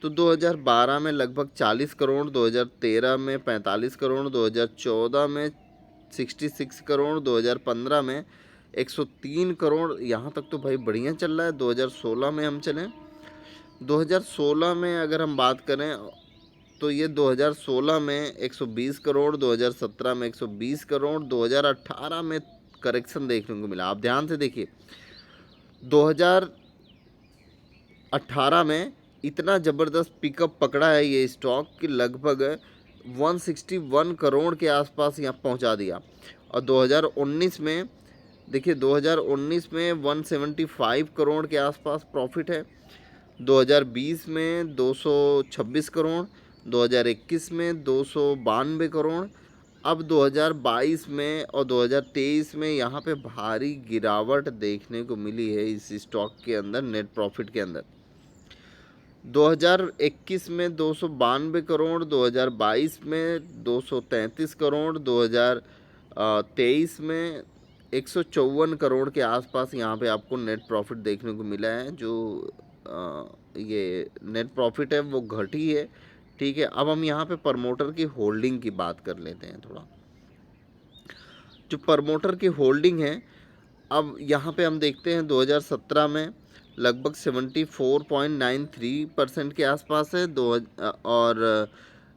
तो 2012 में लगभग 40 करोड़, 2013 में 45 करोड़, 2014 में 66 करोड़, 2015 में 103 करोड़। यहाँ तक तो भाई बढ़िया चल रहा है। 2016 में हम चलें, 2016 में अगर हम बात करें तो ये 2016 में 120 करोड़, 2017 में 120 करोड़, 2018 में करेक्शन देखने को मिला। आप ध्यान से देखिए 2018 में इतना ज़बरदस्त पिकअप पकड़ा है ये स्टॉक कि लगभग 161 करोड़ के आसपास यहाँ पहुँचा दिया। और 2019 में देखिए 2019 में 175 करोड़ के आसपास प्रॉफिट है, 2020 में 226 करोड़, 2021 में 292 करोड़। अब 2022 में और 2023 में यहाँ पे भारी गिरावट देखने को मिली है इस स्टॉक के अंदर, नेट प्रॉफिट के अंदर। 2021 में 292 करोड़, 2022 में 233 करोड़, 2023 में 154 करोड़ के आसपास यहाँ पे आपको नेट प्रॉफिट देखने को मिला है। जो ये नेट प्रॉफिट है वो घटी है, ठीक है। अब हम यहाँ पे प्रमोटर की होल्डिंग की बात कर लेते हैं थोड़ा। जो प्रमोटर की होल्डिंग है अब यहाँ पे हम देखते हैं 2017 में लगभग 74.93% के आसपास है। और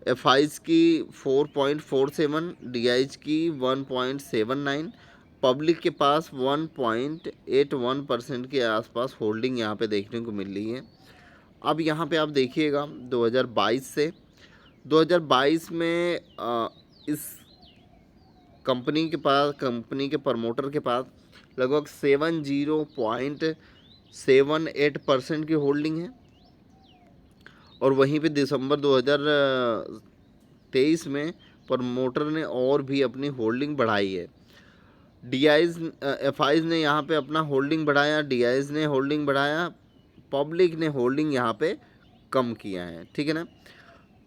एफआईज की 4.47, डीआईज की 1.79, पब्लिक के पास 1.81% के आसपास होल्डिंग यहाँ पे देखने को मिल रही है। अब यहाँ पे आप देखिएगा 2022 से 2022 में इस कंपनी के प्रमोटर के पास लगभग 70.78% की होल्डिंग है। और वहीं पे दिसंबर 2023 में प्रमोटर ने और भी अपनी होल्डिंग बढ़ाई है। एफआईज ने यहाँ पे अपना होल्डिंग बढ़ाया, डीआईज ने होल्डिंग बढ़ाया, पब्लिक ने होल्डिंग यहाँ पे कम किया है, ठीक है ना।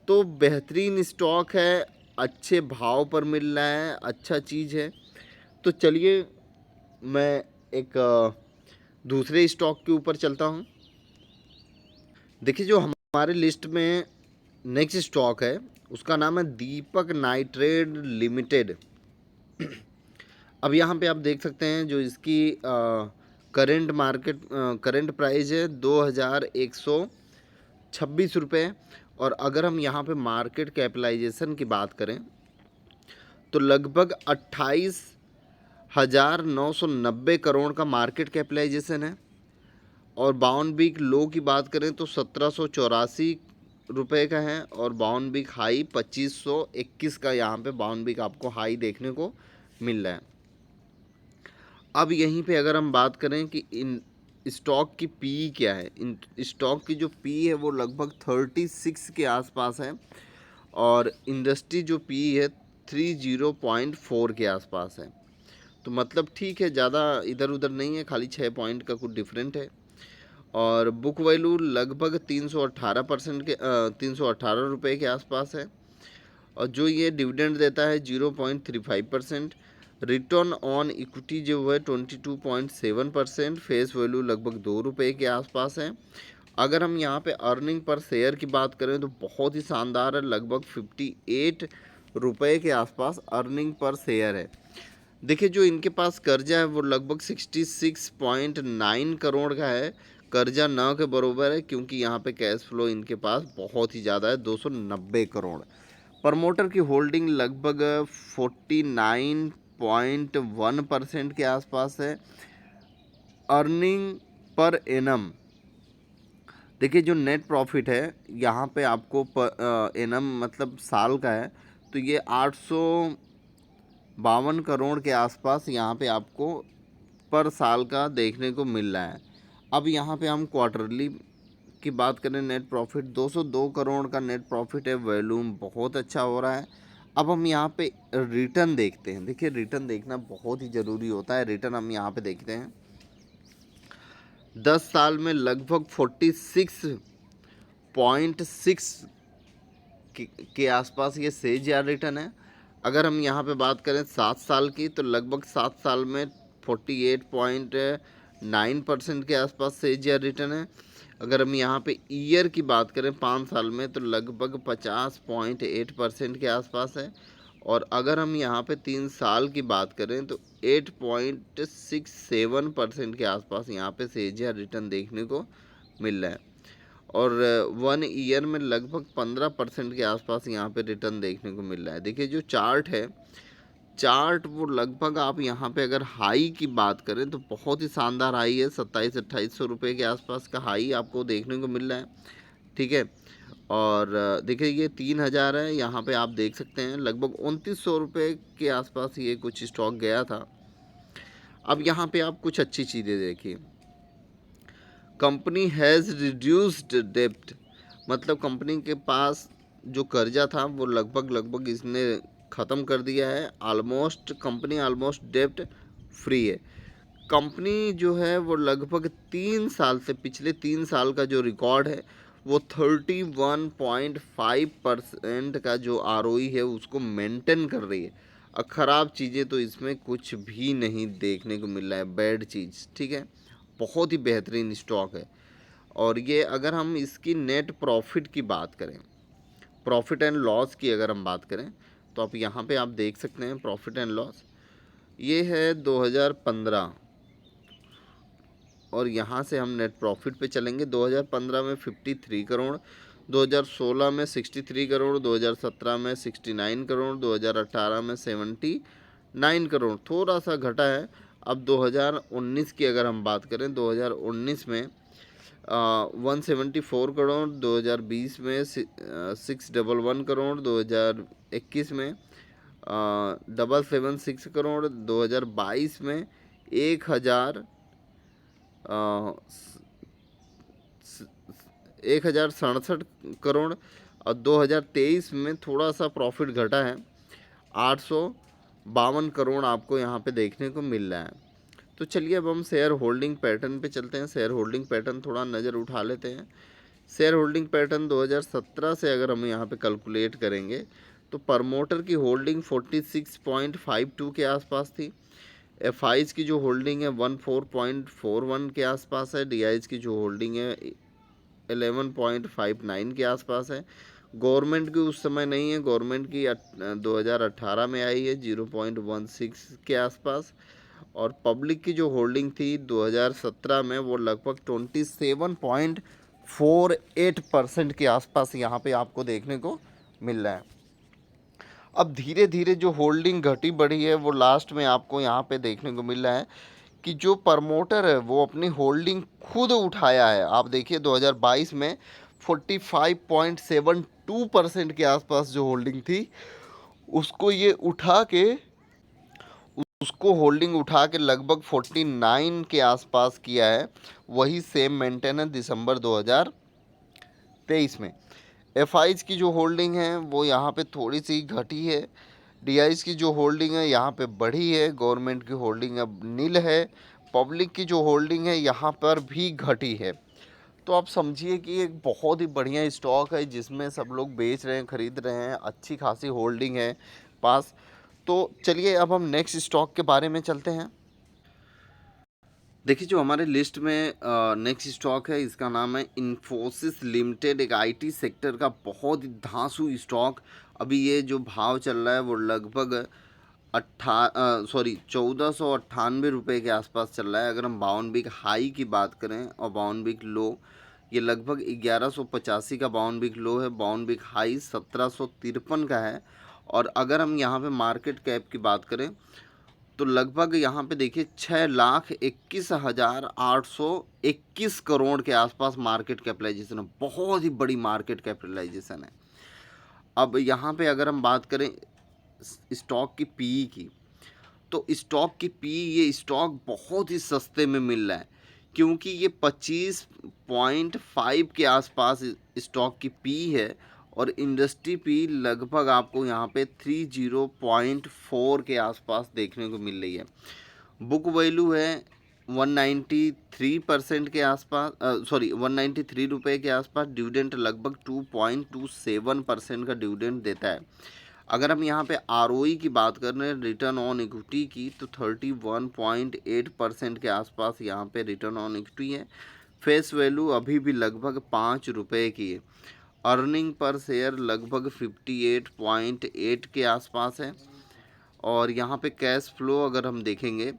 तो बेहतरीन स्टॉक है, अच्छे भाव पर मिल रहा है, अच्छा चीज़ है। तो चलिए मैं एक दूसरे स्टॉक के ऊपर चलता हूँ। देखिए जो हमारे लिस्ट में नेक्स्ट स्टॉक है उसका नाम है दीपक नाइट्रेट लिमिटेड। अब यहाँ पे आप देख सकते हैं जो इसकी करंट प्राइस है 2126 रुपये। और अगर हम यहाँ पे मार्केट कैपिटलाइजेशन की बात करें तो लगभग 28,990 करोड़ का मार्केट कैपिटलाइजेशन है। और बाउंड वीक लो की बात करें तो 1784 रुपये का है। और बाउंड वीक हाई 2521 का यहाँ पे बाउंड वीक आपको हाई देखने को मिल रहा है। अब यहीं पे अगर हम बात करें कि इन स्टॉक की पी क्या है, इन स्टॉक की जो पी है वो लगभग 36 के आसपास है। और इंडस्ट्री जो पी है 30.4 के आसपास है। तो मतलब ठीक है, ज़्यादा इधर उधर नहीं है, खाली 6 पॉइंट का कुछ डिफरेंट है। और बुक वैल्यू लगभग 318% के 318 रुपये के आसपास है। और जो ये डिविडेंड देता है 0.35%। रिटर्न ऑन इक्विटी जो है 22.7%। फेस वैल्यू लगभग 2 रुपये के आसपास है। अगर हम यहाँ पे अर्निंग पर शेयर की बात करें तो बहुत ही शानदार है, लगभग 58 रुपये के आसपास अर्निंग पर शेयर है। देखिए जो इनके पास कर्जा है वो लगभग 66.9 करोड़ का है। कर्जा न के बराबर है, क्योंकि यहाँ पे कैश फ्लो इनके पास बहुत ही ज़्यादा है, 290 करोड़। प्रमोटर की होल्डिंग लगभग 49.1% के आसपास है। अर्निंग पर एनम, देखिए जो नेट प्रॉफिट है यहाँ पे आपको एनम मतलब साल का है, तो ये 852 करोड़ के आसपास यहाँ पे आपको पर साल का देखने को मिल रहा है। अब यहाँ पे हम क्वार्टरली की बात करें, नेट प्रॉफिट 202 करोड़ का नेट प्रॉफिट है, वॉल्यूम बहुत अच्छा हो रहा है। अब हम यहाँ पे रिटर्न देखते हैं। देखिए रिटर्न देखना बहुत ही ज़रूरी होता है। रिटर्न हम यहाँ पे देखते हैं, 10 साल में लगभग 46.6 के आसपास ये CAGR रिटर्न है। अगर हम यहाँ पे बात करें 7 साल की, तो लगभग 7 साल में 48.9% के आसपास CAGR रिटर्न है। अगर हम यहाँ पे ईयर की बात करें 5 साल में, तो लगभग 50.8% के आसपास है। और अगर हम यहाँ पे 3 साल की बात करें तो 8.67% के आसपास यहाँ पे CAGR रिटर्न देखने को मिल रहा है। और 1 ईयर में लगभग 15% के आसपास यहाँ पे रिटर्न देखने को मिल रहा है। देखिए जो चार्ट है, चार्ट वो लगभग आप यहाँ पे अगर हाई की बात करें तो बहुत ही शानदार हाई है, 2700-2800 रुपये के आसपास का हाई आपको देखने को मिल रहा है। ठीक है, और देखिए ये 3000 है, यहाँ पे आप देख सकते हैं लगभग 2900 रुपये के आसपास ये कुछ स्टॉक गया था। अब यहाँ पे आप कुछ अच्छी चीज़ें देखिए, कंपनी हैज़ रिड्यूस्ड डेप्ट, मतलब कंपनी के पास जो कर्जा था वो लगभग इसने ख़त्म कर दिया है। ऑलमोस्ट कंपनी ऑलमोस्ट डेप्ट फ्री है। कंपनी जो है वो लगभग 3 साल से, पिछले 3 साल का जो रिकॉर्ड है वो 31.5% का जो ROE है उसको मेंटेन कर रही है। और ख़राब चीज़ें तो इसमें कुछ भी नहीं देखने को मिल रहा है, बैड चीज़। ठीक है, बहुत ही बेहतरीन स्टॉक है। और ये अगर हम इसकी नेट प्रॉफिट की बात करें, प्रॉफिट एंड लॉस की अगर हम बात करें, तो आप यहाँ पे आप देख सकते हैं प्रॉफिट एंड लॉस, ये है 2015, और यहाँ से हम नेट प्रॉफिट पे चलेंगे। 2015 में 53 करोड़, 2016 में 63 करोड़, 2017 में 69 करोड़, 2018 में 79 करोड़, थोड़ा सा घटा है। अब 2019 की अगर हम बात करें, 2019 में 174 करोड़, 2020 में 611 करोड़, 2021 में 776 करोड़, 2022 में 1067 करोड़, और 2023 में थोड़ा सा प्रॉफिट घटा है, 852 करोड़ आपको यहाँ पे देखने को मिल रहा है। तो चलिए अब हम शेयर होल्डिंग पैटर्न पे चलते हैं। शेयर होल्डिंग पैटर्न थोड़ा नज़र उठा लेते हैं। शेयर होल्डिंग पैटर्न 2017 से अगर हम यहाँ पे कैलकुलेट करेंगे तो प्रमोटर की होल्डिंग 46.52 के आसपास थी। FIs की जो होल्डिंग है 14.41 के आसपास है। DIs की जो होल्डिंग है 11.59 के आसपास है। गवर्नमेंट की उस समय नहीं है, गवर्नमेंट की 2018 में आई है 0.16 के आसपास। और पब्लिक की जो होल्डिंग थी 2017 में वो लगभग 27.48% के आसपास यहाँ पे आपको देखने को मिल रहा है। अब धीरे धीरे जो होल्डिंग घटी बढ़ी है वो लास्ट में आपको यहाँ पे देखने को मिल रहा है कि जो प्रमोटर है वो अपनी होल्डिंग खुद उठाया है। आप देखिए 2022 में 45.72% के आसपास जो होल्डिंग थी उसको ये उठा के, उसको होल्डिंग उठा के लगभग 49 के आसपास किया है। वही सेम मेंटेन है दिसंबर 2023 में। FIs की जो होल्डिंग है वो यहाँ पे थोड़ी सी घटी है। DIs की जो होल्डिंग है यहाँ पे बढ़ी है। गवर्नमेंट की होल्डिंग अब नील है। पब्लिक की जो होल्डिंग है यहाँ पर भी घटी है। तो आप समझिए कि एक बहुत ही बढ़िया स्टॉक है जिसमें सब लोग बेच रहे हैं, ख़रीद रहे हैं, अच्छी खासी होल्डिंग है पास। तो चलिए अब हम नेक्स्ट स्टॉक के बारे में चलते हैं। देखिए जो हमारे लिस्ट में नेक्स्ट स्टॉक है इसका नाम है इन्फोसिस लिमिटेड। एक IT सेक्टर का बहुत ही धांसू स्टॉक। अभी ये जो भाव चल रहा है वो लगभग ₹1498 के आसपास चल रहा है। अगर हम बावन वीक हाई की बात करें और बावन वीक लो, ये लगभग 1185 का बावन वीक लो है, बावन वीक हाई 1753 का है। और अगर हम यहाँ पे मार्केट कैप की बात करें तो लगभग यहाँ पे देखिए 6,21,821 करोड़ के आसपास मार्केट कैपिटलाइजेशन है। बहुत ही बड़ी मार्केट कैपिटलाइजेशन है। अब यहाँ पे अगर हम बात करें स्टॉक की पीई की, तो स्टॉक की पी ये स्टॉक बहुत ही सस्ते में मिल रहा है, क्योंकि ये 25.5 के आसपास स्टॉक की पी है और इंडस्ट्री पी लगभग आपको यहाँ पे 30.4 के आसपास देखने को मिल रही है। बुक वैल्यू है 193% के आसपास, 193 रुपये के आसपास। डिविडेंड लगभग 2.27% का डिविडेंड देता है। अगर हम यहाँ पे आरओई की बात कर रहे हैं, रिटर्न ऑन इक्विटी की, तो 31.8% के आसपास यहाँ पे रिटर्न ऑन इक्विटी है। फेस वैल्यू अभी भी लगभग 5 रुपये की है। अर्निंग पर शेयर लगभग 58.8 के आसपास है। और यहाँ पे कैश फ्लो अगर हम देखेंगे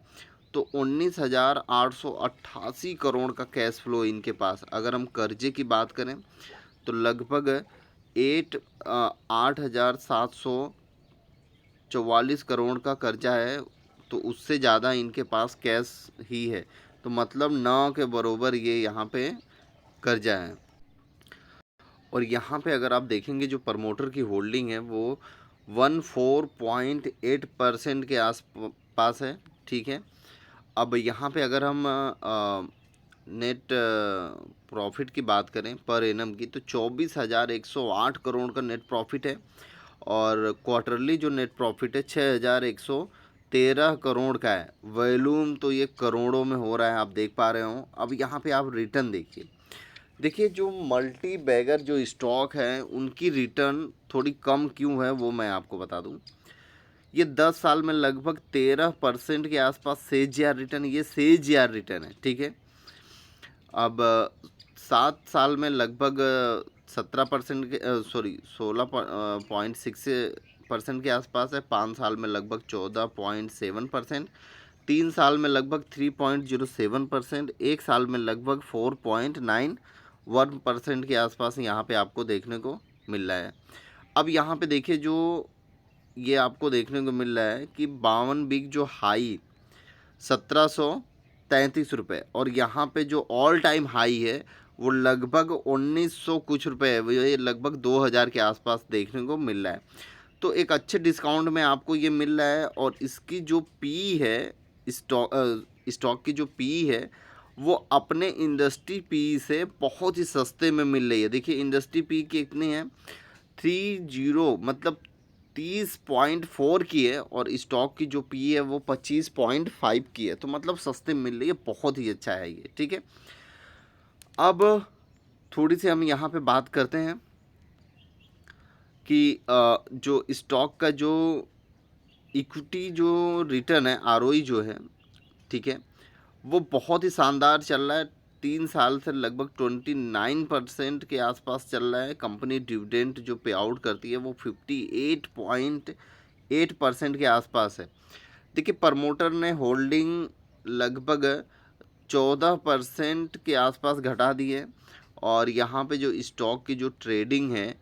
तो 19,888 करोड़ का कैश फ्लो इनके पास। अगर हम कर्जे की बात करें तो लगभग 8,744 करोड़ का कर्जा है, तो उससे ज़्यादा इनके पास कैश ही है। तो मतलब 9 के बरोबर ये यहाँ पे कर्जा है। और यहाँ पे अगर आप देखेंगे जो प्रमोटर की होल्डिंग है वो 14.8% के आसपास है। ठीक है। अब यहाँ पे अगर हम नेट प्रॉफिट की बात करें पर एनम की, तो 24,108 करोड़ का नेट प्रॉफिट है। और क्वार्टरली जो नेट प्रॉफिट है 6,113 करोड़ का है। वॉल्यूम तो ये करोड़ों में हो रहा है, आप देख पा रहे हो। अब यहाँ पे आप रिटर्न देखिए जो मल्टी बैगर जो स्टॉक है उनकी रिटर्न थोड़ी कम क्यों है वो मैं आपको बता दूं। ये 10 साल में लगभग 13% के आसपास CAGR रिटर्न, ये CAGR रिटर्न है। ठीक है। अब 7 साल में लगभग 17% के 16.6% के आसपास है। 5 साल में लगभग 14.7%, 3 साल में लगभग 3.07%, 1 साल में लगभग 4.91% के आसपास यहाँ पे आपको देखने को मिल रहा है। अब यहाँ पे देखिए जो ये आपको देखने को मिल रहा है कि 52 वीक जो हाई 1733 रुपये, और यहाँ पे जो ऑल टाइम हाई है वो लगभग 1900 कुछ रुपये है, ये लगभग 2000 के आसपास देखने को मिल रहा है। तो एक अच्छे डिस्काउंट में आपको ये मिल रहा है। और इसकी जो पी है, स्टॉक की जो पी है वो अपने इंडस्ट्री पी से बहुत ही सस्ते में मिल रही है। देखिए इंडस्ट्री पी कितनी है, 30 मतलब 30.4 की है, और स्टॉक की जो पी है वो 25.5 की है। तो मतलब सस्ते मिल रही है, बहुत ही अच्छा है ये। ठीक है। अब थोड़ी सी हम यहाँ पे बात करते हैं कि जो स्टॉक का जो इक्विटी जो रिटर्न है, आरओई जो है, ठीक है, वो बहुत ही शानदार चल रहा है। 3 साल से लगभग 29% के आसपास चल रहा है। कंपनी डिविडेंड जो पे आउट करती है वो 58.8% के आसपास है। देखिए प्रमोटर ने होल्डिंग लगभग 14% के आसपास घटा दी है। और यहाँ पे जो स्टॉक की जो ट्रेडिंग है,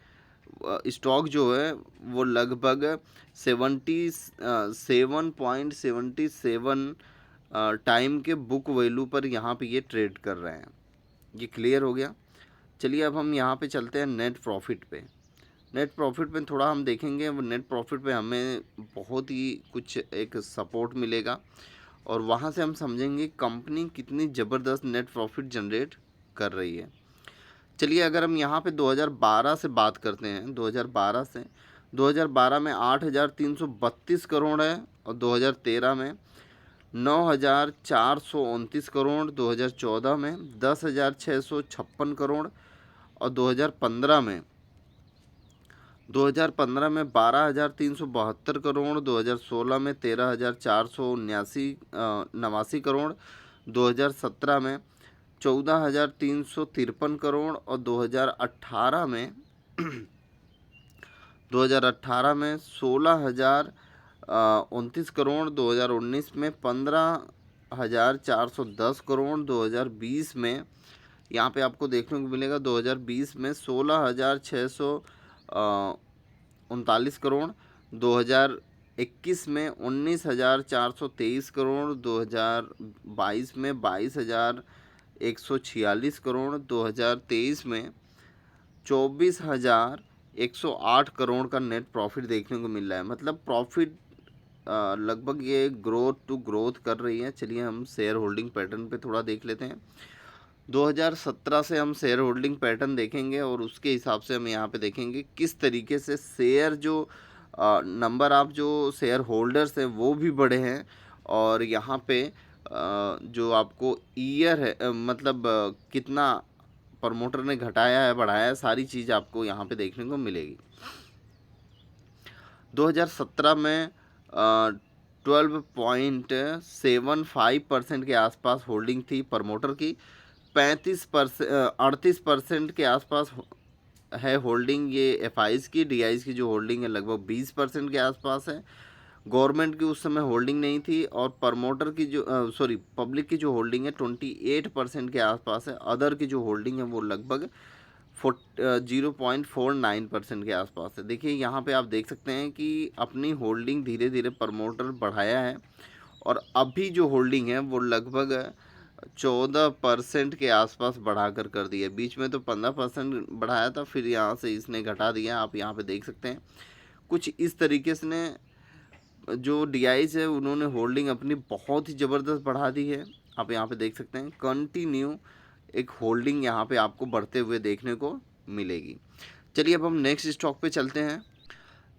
स्टॉक जो है वो लगभग 7.77 टाइम के बुक वैल्यू पर यहाँ पे ये ट्रेड कर रहे हैं। ये क्लियर हो गया। चलिए अब हम यहाँ पे चलते हैं नेट प्रॉफिट पे। नेट प्रॉफिट में थोड़ा हम देखेंगे, वो नेट प्रॉफिट पे हमें बहुत ही कुछ एक सपोर्ट मिलेगा, और वहाँ से हम समझेंगे कंपनी कितनी ज़बरदस्त नेट प्रॉफिट जनरेट कर रही है। चलिए अगर हम यहाँ पे 2012 से बात करते हैं, 2012 में 8,332 करोड़ है, और 2013 में 9,429 करोड़, 2014 में 10,656 करोड़, और 2015 में 12,372 करोड़, 2016 में 13,479 करोड़, 2017 में 14,353 करोड़, और 2018 में 16,000 29 करोड़ 2019 में, 15,410 करोड़ 2020 में। यहाँ पे आपको देखने को मिलेगा 2020 में 16,639 करोड़, 2021 में 19,423 करोड़, 2022 में 22,146 करोड़, 2023 में 24,108 करोड़ का नेट प्रॉफिट देखने को मिल रहा है। मतलब प्रॉफिट लगभग ये ग्रोथ टू ग्रोथ कर रही है। चलिए हम शेयर होल्डिंग पैटर्न पे थोड़ा देख लेते हैं। 2017 से हम शेयर होल्डिंग पैटर्न देखेंगे और उसके हिसाब से हम यहाँ पे देखेंगे किस तरीके से शेयर जो नंबर ऑफ जो शेयर होल्डर्स हैं वो भी बढ़े हैं, और यहाँ पे जो आपको ईयर है मतलब कितना प्रमोटर ने घटाया है बढ़ाया है, सारी चीज़ आपको यहाँ पे देखने को मिलेगी। 2017 में 12.75% के आसपास होल्डिंग थी प्रमोटर की, 38% के आसपास है होल्डिंग ये एफआईज की। डीआईज की जो होल्डिंग है लगभग 20% के आसपास है। गवर्नमेंट की उस समय होल्डिंग नहीं थी, और प्रमोटर की जो पब्लिक की जो होल्डिंग है 28% के आसपास है। अदर की जो होल्डिंग है वो लगभग 0.49% के आसपास है। देखिए यहाँ पे आप देख सकते हैं कि अपनी होल्डिंग धीरे धीरे प्रमोटर बढ़ाया है, और अभी जो होल्डिंग है वो लगभग 14% के आसपास बढ़ाकर कर दिया। बीच में तो 15% बढ़ाया था, फिर यहाँ से इसने घटा दिया। आप यहाँ पे देख सकते हैं कुछ इस तरीके से ने जो डीआईज है उन्होंने होल्डिंग अपनी बहुत ही ज़बरदस्त बढ़ा दी है। आप यहाँ पे देख सकते हैं कंटिन्यू एक होल्डिंग यहाँ पे आपको बढ़ते हुए देखने को मिलेगी। चलिए अब हम नेक्स्ट स्टॉक पे चलते हैं।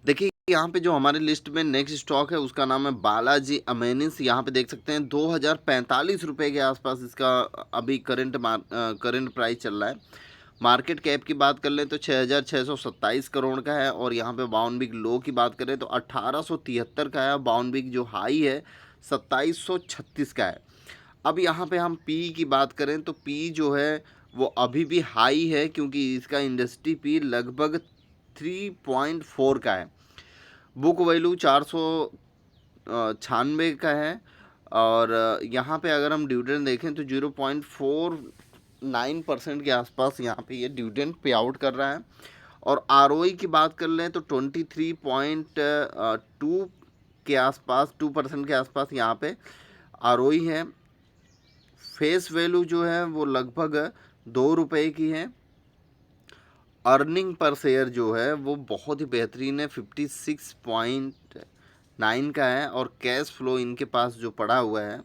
देखिए यहाँ पे जो हमारे लिस्ट में नेक्स्ट स्टॉक है उसका नाम है बालाजी अमेनिस। यहाँ पे देख सकते हैं 2045 रुपये के आसपास इसका अभी करंट प्राइस चल रहा है। मार्केट कैप की बात कर लें तो 6,627 करोड़ का है, और यहाँ पे बाउन बिग लो की बात करें तो 1873 का है। बाउन बिग जो हाई है 2736 का है। अब यहाँ पे हम पी की बात करें तो पी जो है वो अभी भी हाई है, क्योंकि इसका इंडस्ट्री पी लगभग 3.4 का है। बुक वैल्यू 496 का है, और यहाँ पे अगर हम डिविडेंड देखें तो 0.49% के आसपास यहाँ पे ये डिविडेंड पे आउट कर रहा है। और आरओई की बात कर लें तो 23.2 के आसपास 2% के आसपास यहाँ पे आरओई है। फेस वैल्यू जो है वो लगभग 2 रुपये की है। अर्निंग पर शेयर जो है वो बहुत ही बेहतरीन है, 56.9 का है। और कैश फ्लो इनके पास जो पड़ा हुआ है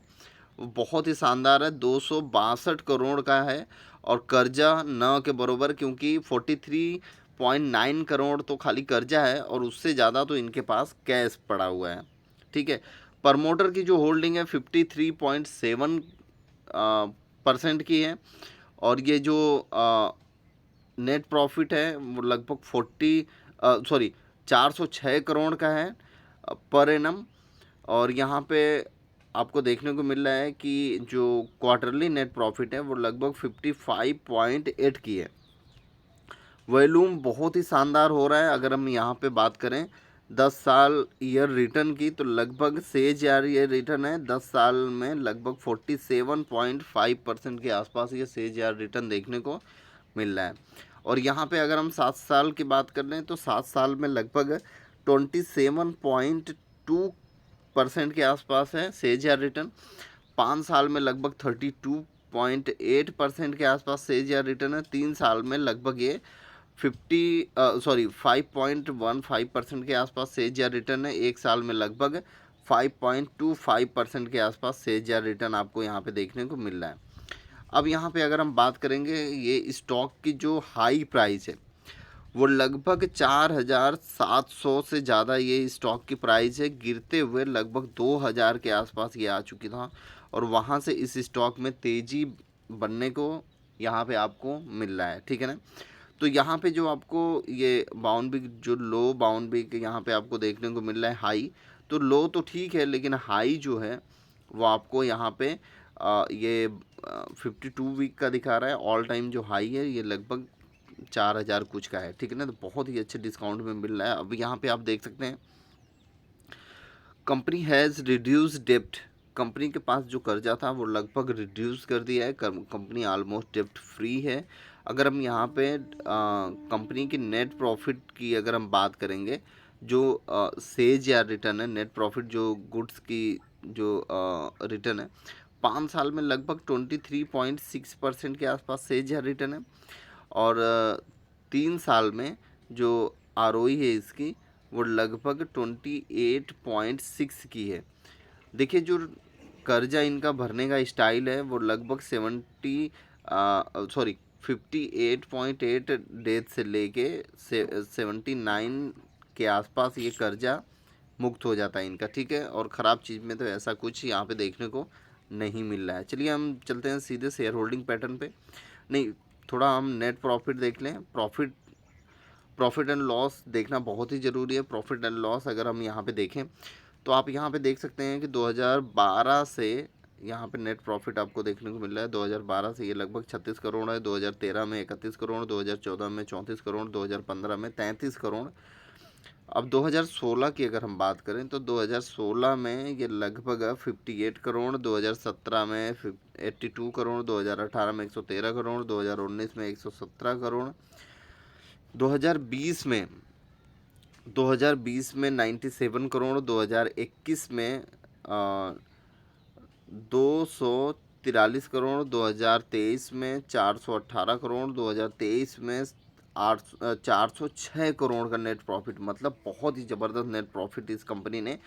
वो बहुत ही शानदार है, 262 करोड़ का है। और कर्जा न के बरोबर, क्योंकि 43.9 करोड़ तो खाली कर्जा है और उससे ज़्यादा तो इनके पास कैश पड़ा हुआ है। ठीक है। प्रमोटर की जो होल्डिंग है 53.7% की है, और ये जो नेट प्रॉफिट है वो लगभग 406 करोड़ का है पर एनम। और यहाँ पे आपको देखने को मिल रहा है कि जो क्वार्टरली नेट प्रॉफिट है वो लगभग 55.8 की है। वॉल्यूम बहुत ही शानदार हो रहा है। अगर हम यहाँ पे बात करें 10 साल ईयर रिटर्न की तो लगभग CAGR ये रिटर्न है 10 साल में लगभग 47.5% के आसपास ये CAGR रिटर्न देखने को मिल रहा है। और यहाँ पे अगर हम 7 साल की बात कर रहे हैं तो 7 साल में लगभग 27.2% के आसपास है CAGR रिटर्न। 5 साल में लगभग 32.8% के आसपास CAGR रिटर्न है। 3 साल में लगभग ये 5.15% के आसपास CAGR रिटर्न है। 1 साल में लगभग 5.25% के आसपास CAGR रिटर्न आपको यहाँ पे देखने को मिल रहा है। अब यहाँ पे अगर हम बात करेंगे ये स्टॉक की जो हाई प्राइस है वो लगभग 4,700 से ज़्यादा ये स्टॉक की प्राइस है, गिरते हुए लगभग 2,000 के आसपास ये आ चुकी था, और वहाँ से इस स्टॉक में तेज़ी बनने को यहाँ पे आपको मिल रहा है। ठीक है ना। तो यहाँ पे जो आपको ये बाउंड बिग जो लो बाउंड बिग यहाँ पे आपको देखने को मिल रहा है हाई, तो लो तो ठीक है लेकिन हाई जो है वो आपको यहाँ पे ये 52 वीक का दिखा रहा है। ऑल टाइम जो हाई है ये लगभग 4,000 कुछ का है। ठीक है ना। तो बहुत ही अच्छे डिस्काउंट में मिल रहा है। अब यहाँ पे आप देख सकते हैं कंपनी हैज़ रिड्यूस डेप्ट, कंपनी के पास जो कर्जा था वो लगभग रिड्यूस कर दिया है, कंपनी ऑलमोस्ट डेप्ट फ्री है। अगर हम यहाँ पे कंपनी की नेट प्रॉफिट की अगर हम बात करेंगे, जो सेज या रिटर्न है, नेट प्रॉफिट जो गुड्स की जो रिटर्न है, 5 साल में लगभग 23.6% के आसपास सेज या रिटर्न है। और 3 साल में जो आरओई है इसकी वो लगभग 28.6 की है। देखिए जो कर्जा इनका भरने का स्टाइल है वो लगभग 58.8 डेज से लेके 79 के आसपास ये कर्जा मुक्त हो जाता है इनका, ठीक है। और ख़राब चीज़ में तो ऐसा कुछ यहाँ पे देखने को नहीं मिल रहा है। चलिए हम चलते हैं सीधे शेयर होल्डिंग पैटर्न पे, नहीं थोड़ा हम नेट प्रॉफिट देख लें। प्रॉफिट एंड लॉस देखना बहुत ही ज़रूरी है। प्रॉफिट एंड लॉस अगर हम यहाँ पे देखें तो आप यहाँ पे देख सकते हैं कि 2012 से यहाँ पे नेट प्रॉफिट आपको देखने को मिल रहा है। 2012 से ये लगभग 36 करोड़ है, 2013 में 31 करोड़, 2014 में 34 करोड़, 2015 में 33 करोड़। अब 2016 की अगर हम बात करें तो 2016 में ये लगभग 58 करोड़, 2017 में 82 करोड़, 2018 में 113 करोड़, 2019 में 117 करोड़, 2020 में 97 करोड़, 2021 में 243 करोड़, 2023 में 418 करोड़, 2023 में 406 करोड़ का नेट प्रॉफिट, मतलब बहुत ही ज़बरदस्त नेट प्रॉफिट इस कंपनी ने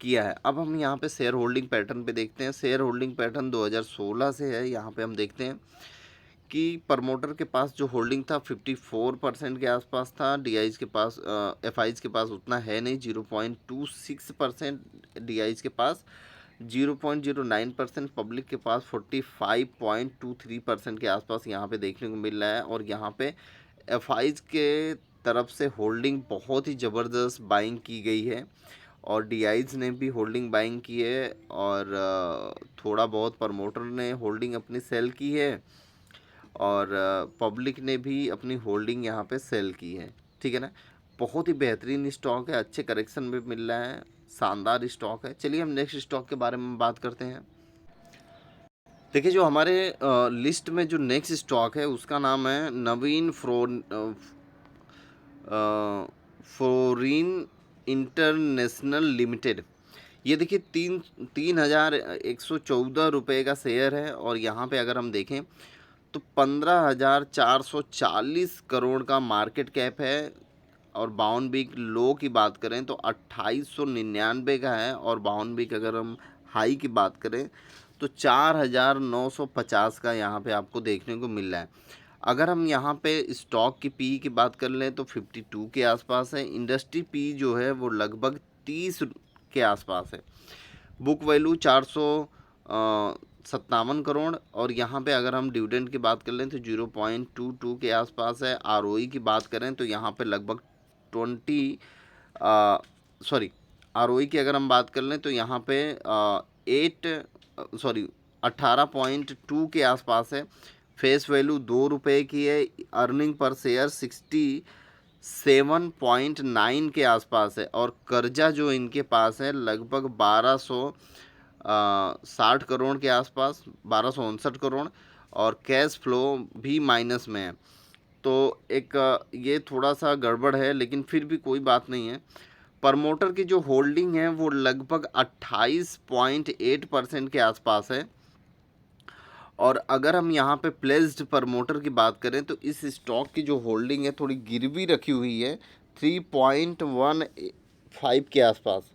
किया है। अब हम यहाँ पे शेयर होल्डिंग पैटर्न पे देखते हैं। शेयर होल्डिंग पैटर्न 2016 से है। यहाँ पे हम देखते हैं कि प्रमोटर के पास जो होल्डिंग था 54% के आसपास था। डीआईज के पास एफआईज के पास उतना है नहीं, 0.26% डीआईज के पास, 0.09% पब्लिक के पास, 45.23% के आसपास यहाँ पे देखने को मिल रहा है। और यहाँ पे एफआईज के तरफ से होल्डिंग बहुत ही ज़बरदस्त बाइंग की गई है और डीआईज ने भी होल्डिंग बाइंग की है और थोड़ा बहुत प्रमोटर ने होल्डिंग अपनी सेल की है और पब्लिक ने भी अपनी होल्डिंग यहाँ पे सेल की है, ठीक है ना। बहुत ही बेहतरीन स्टॉक है, अच्छे करेक्शन में मिल रहा है, शानदार स्टॉक है। चलिए हम नेक्स्ट स्टॉक के बारे में बात करते हैं। देखिए जो हमारे लिस्ट में जो नेक्स्ट स्टॉक है उसका नाम है नवीन फ्लोरिन इंटरनेशनल लिमिटेड। ये देखिए 3,114 का शेयर है और यहाँ पे अगर हम देखें तो 15,440 करोड़ का मार्केट कैप है। और बाउन वीक लो की बात करें तो 2899 का है और बाउन वीक अगर हम हाई की बात करें तो 4,950 का यहाँ पे आपको देखने को मिल रहा है। अगर हम यहाँ पे स्टॉक की पी की बात कर लें तो 52 के आसपास है। इंडस्ट्री पी जो है वो लगभग 30 के आसपास है। बुक वैल्यू 457 करोड़ और यहाँ पे अगर हम डिविडेंड की बात कर लें तो 0.22 के आसपास है। आरओई की बात करें तो यहाँ पे लगभग आरओई की अगर हम बात कर लें तो यहाँ पे 18.2 के आसपास है। फेस वैल्यू 2 रुपये की है। अर्निंग पर शेयर 67.9 के आसपास है और कर्जा जो इनके पास है लगभग 1260 करोड़ के आसपास, 1259 करोड़, और कैश फ्लो भी माइनस में है। तो एक ये थोड़ा सा गड़बड़ है लेकिन फिर भी कोई बात नहीं है। प्रमोटर की जो होल्डिंग है वो लगभग 28.8% के आसपास है। और अगर हम यहाँ पे प्लेस्ड प्रमोटर की बात करें तो इस स्टॉक की जो होल्डिंग है थोड़ी गिरवी रखी हुई है 3.15 के आसपास।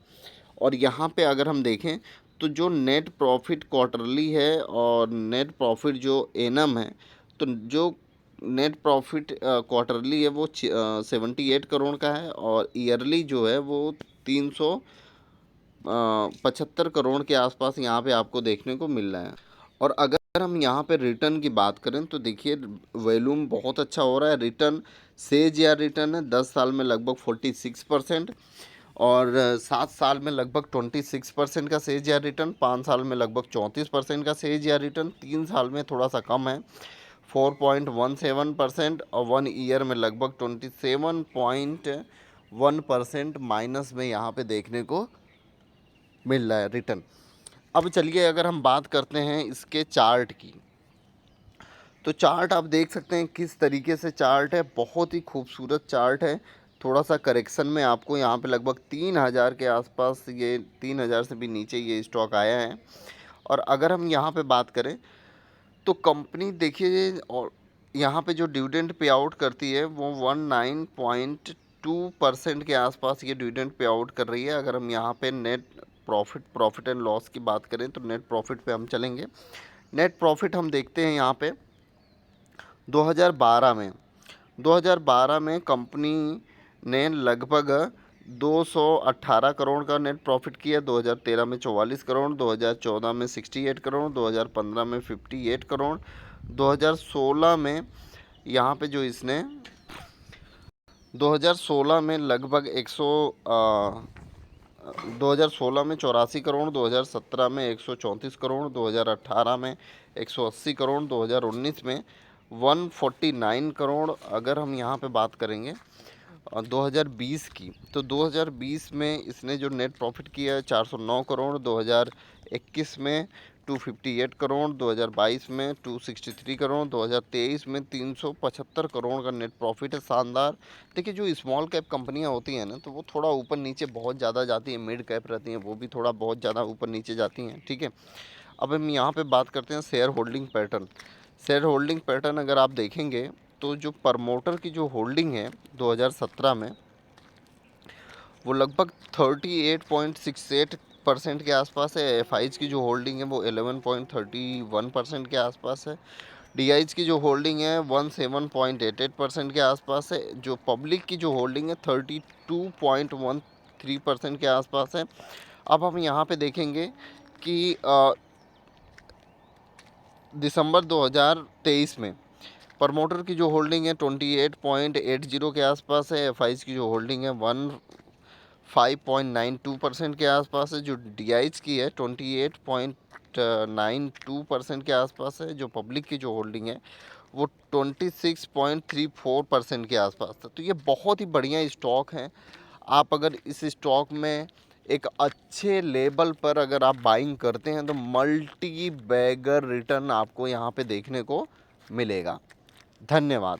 और यहाँ पे अगर हम देखें तो जो नेट प्रॉफिट क्वार्टरली है और नेट प्रॉफिट जो एनम है, तो जो नेट प्रॉफिट क्वार्टरली है वो 78 करोड़ का है और ईयरली जो है वो 375 करोड़ के आसपास यहाँ पे आपको देखने को मिल रहा है। और अगर हम यहाँ पे रिटर्न की बात करें तो देखिए वॉल्यूम बहुत अच्छा हो रहा है। रिटर्न सेज या रिटर्न है 10 साल में लगभग 46% और 7 साल में लगभग 26% का सेज या रिटर्न, 5 साल में लगभग 34% का सेज या रिटर्न, 3 साल में थोड़ा सा कम है 4.17% और 1 ईयर में लगभग 27.1% माइनस में यहाँ पे देखने को मिल रहा है रिटर्न। अब चलिए अगर हम बात करते हैं इसके चार्ट की, तो चार्ट आप देख सकते हैं किस तरीके से चार्ट है, बहुत ही खूबसूरत चार्ट है। थोड़ा सा करेक्शन में आपको यहाँ पे लगभग 3000 के आसपास, ये 3000 से भी नीचे ये स्टॉक आया है। और अगर हम यहाँ पे बात करें तो कंपनी देखिए, और यहाँ पे जो डिविडेंड पे आउट करती है वो 19.2% के आसपास ये डिविडेंड पे आउट कर रही है। अगर हम यहाँ पे नेट प्रॉफिट एंड लॉस की बात करें तो नेट प्रॉफिट पे हम चलेंगे। नेट प्रॉफिट हम देखते हैं यहाँ पे 2012 में कंपनी ने लगभग 218 करोड़ का नेट प्रॉफिट किया। 2013 में 44 करोड़, 2014 में 68 करोड़, 2015 में 58 करोड़, 2016 में यहाँ पे जो इसने 2016 में लगभग 2016 में 84 करोड़, 2017 में 134 करोड़, 2018 में 180 करोड़, 2019 में 149 करोड़। अगर हम यहाँ पे बात करेंगे 2020 की, तो 2020 में इसने जो नेट प्रॉफिट किया है 409 करोड़, 2021 में 258 करोड़, 2022 में 263 करोड़, 2023 में 375 करोड़ का नेट प्रॉफिट है। शानदार। देखिए जो स्मॉल कैप कंपनियां होती हैं ना, तो वो थोड़ा ऊपर नीचे बहुत ज़्यादा जाती हैं, मिड कैप रहती हैं वो भी थोड़ा बहुत ज़्यादा ऊपर नीचे जाती हैं, ठीक है। अब हम यहाँ पे बात करते हैं share holding pattern. Share holding pattern अगर आप देखेंगे तो जो प्रमोटर की जो होल्डिंग है 2017 में वो लगभग 38.68% के आसपास है। एफआईज की जो होल्डिंग है वो 11.31% के आसपास है। डीआईज की जो होल्डिंग है 17.88% के आसपास है। जो पब्लिक की जो होल्डिंग है 32.13% के आसपास है। अब हम यहाँ पे देखेंगे कि दिसंबर 2023 में प्रमोटर की जो होल्डिंग है 28.80 के आसपास है। एफआईज की जो होल्डिंग है 5.92% के आसपास है। जो डीआईज की है 28.92% के आसपास है। जो पब्लिक की जो होल्डिंग है वो 26.34% के आसपास था। तो ये बहुत ही बढ़िया स्टॉक है। आप अगर इस स्टॉक में एक अच्छे लेवल पर अगर आप बाइंग करते हैं तो मल्टी बैगर रिटर्न आपको यहाँ पे देखने को मिलेगा। धन्यवाद।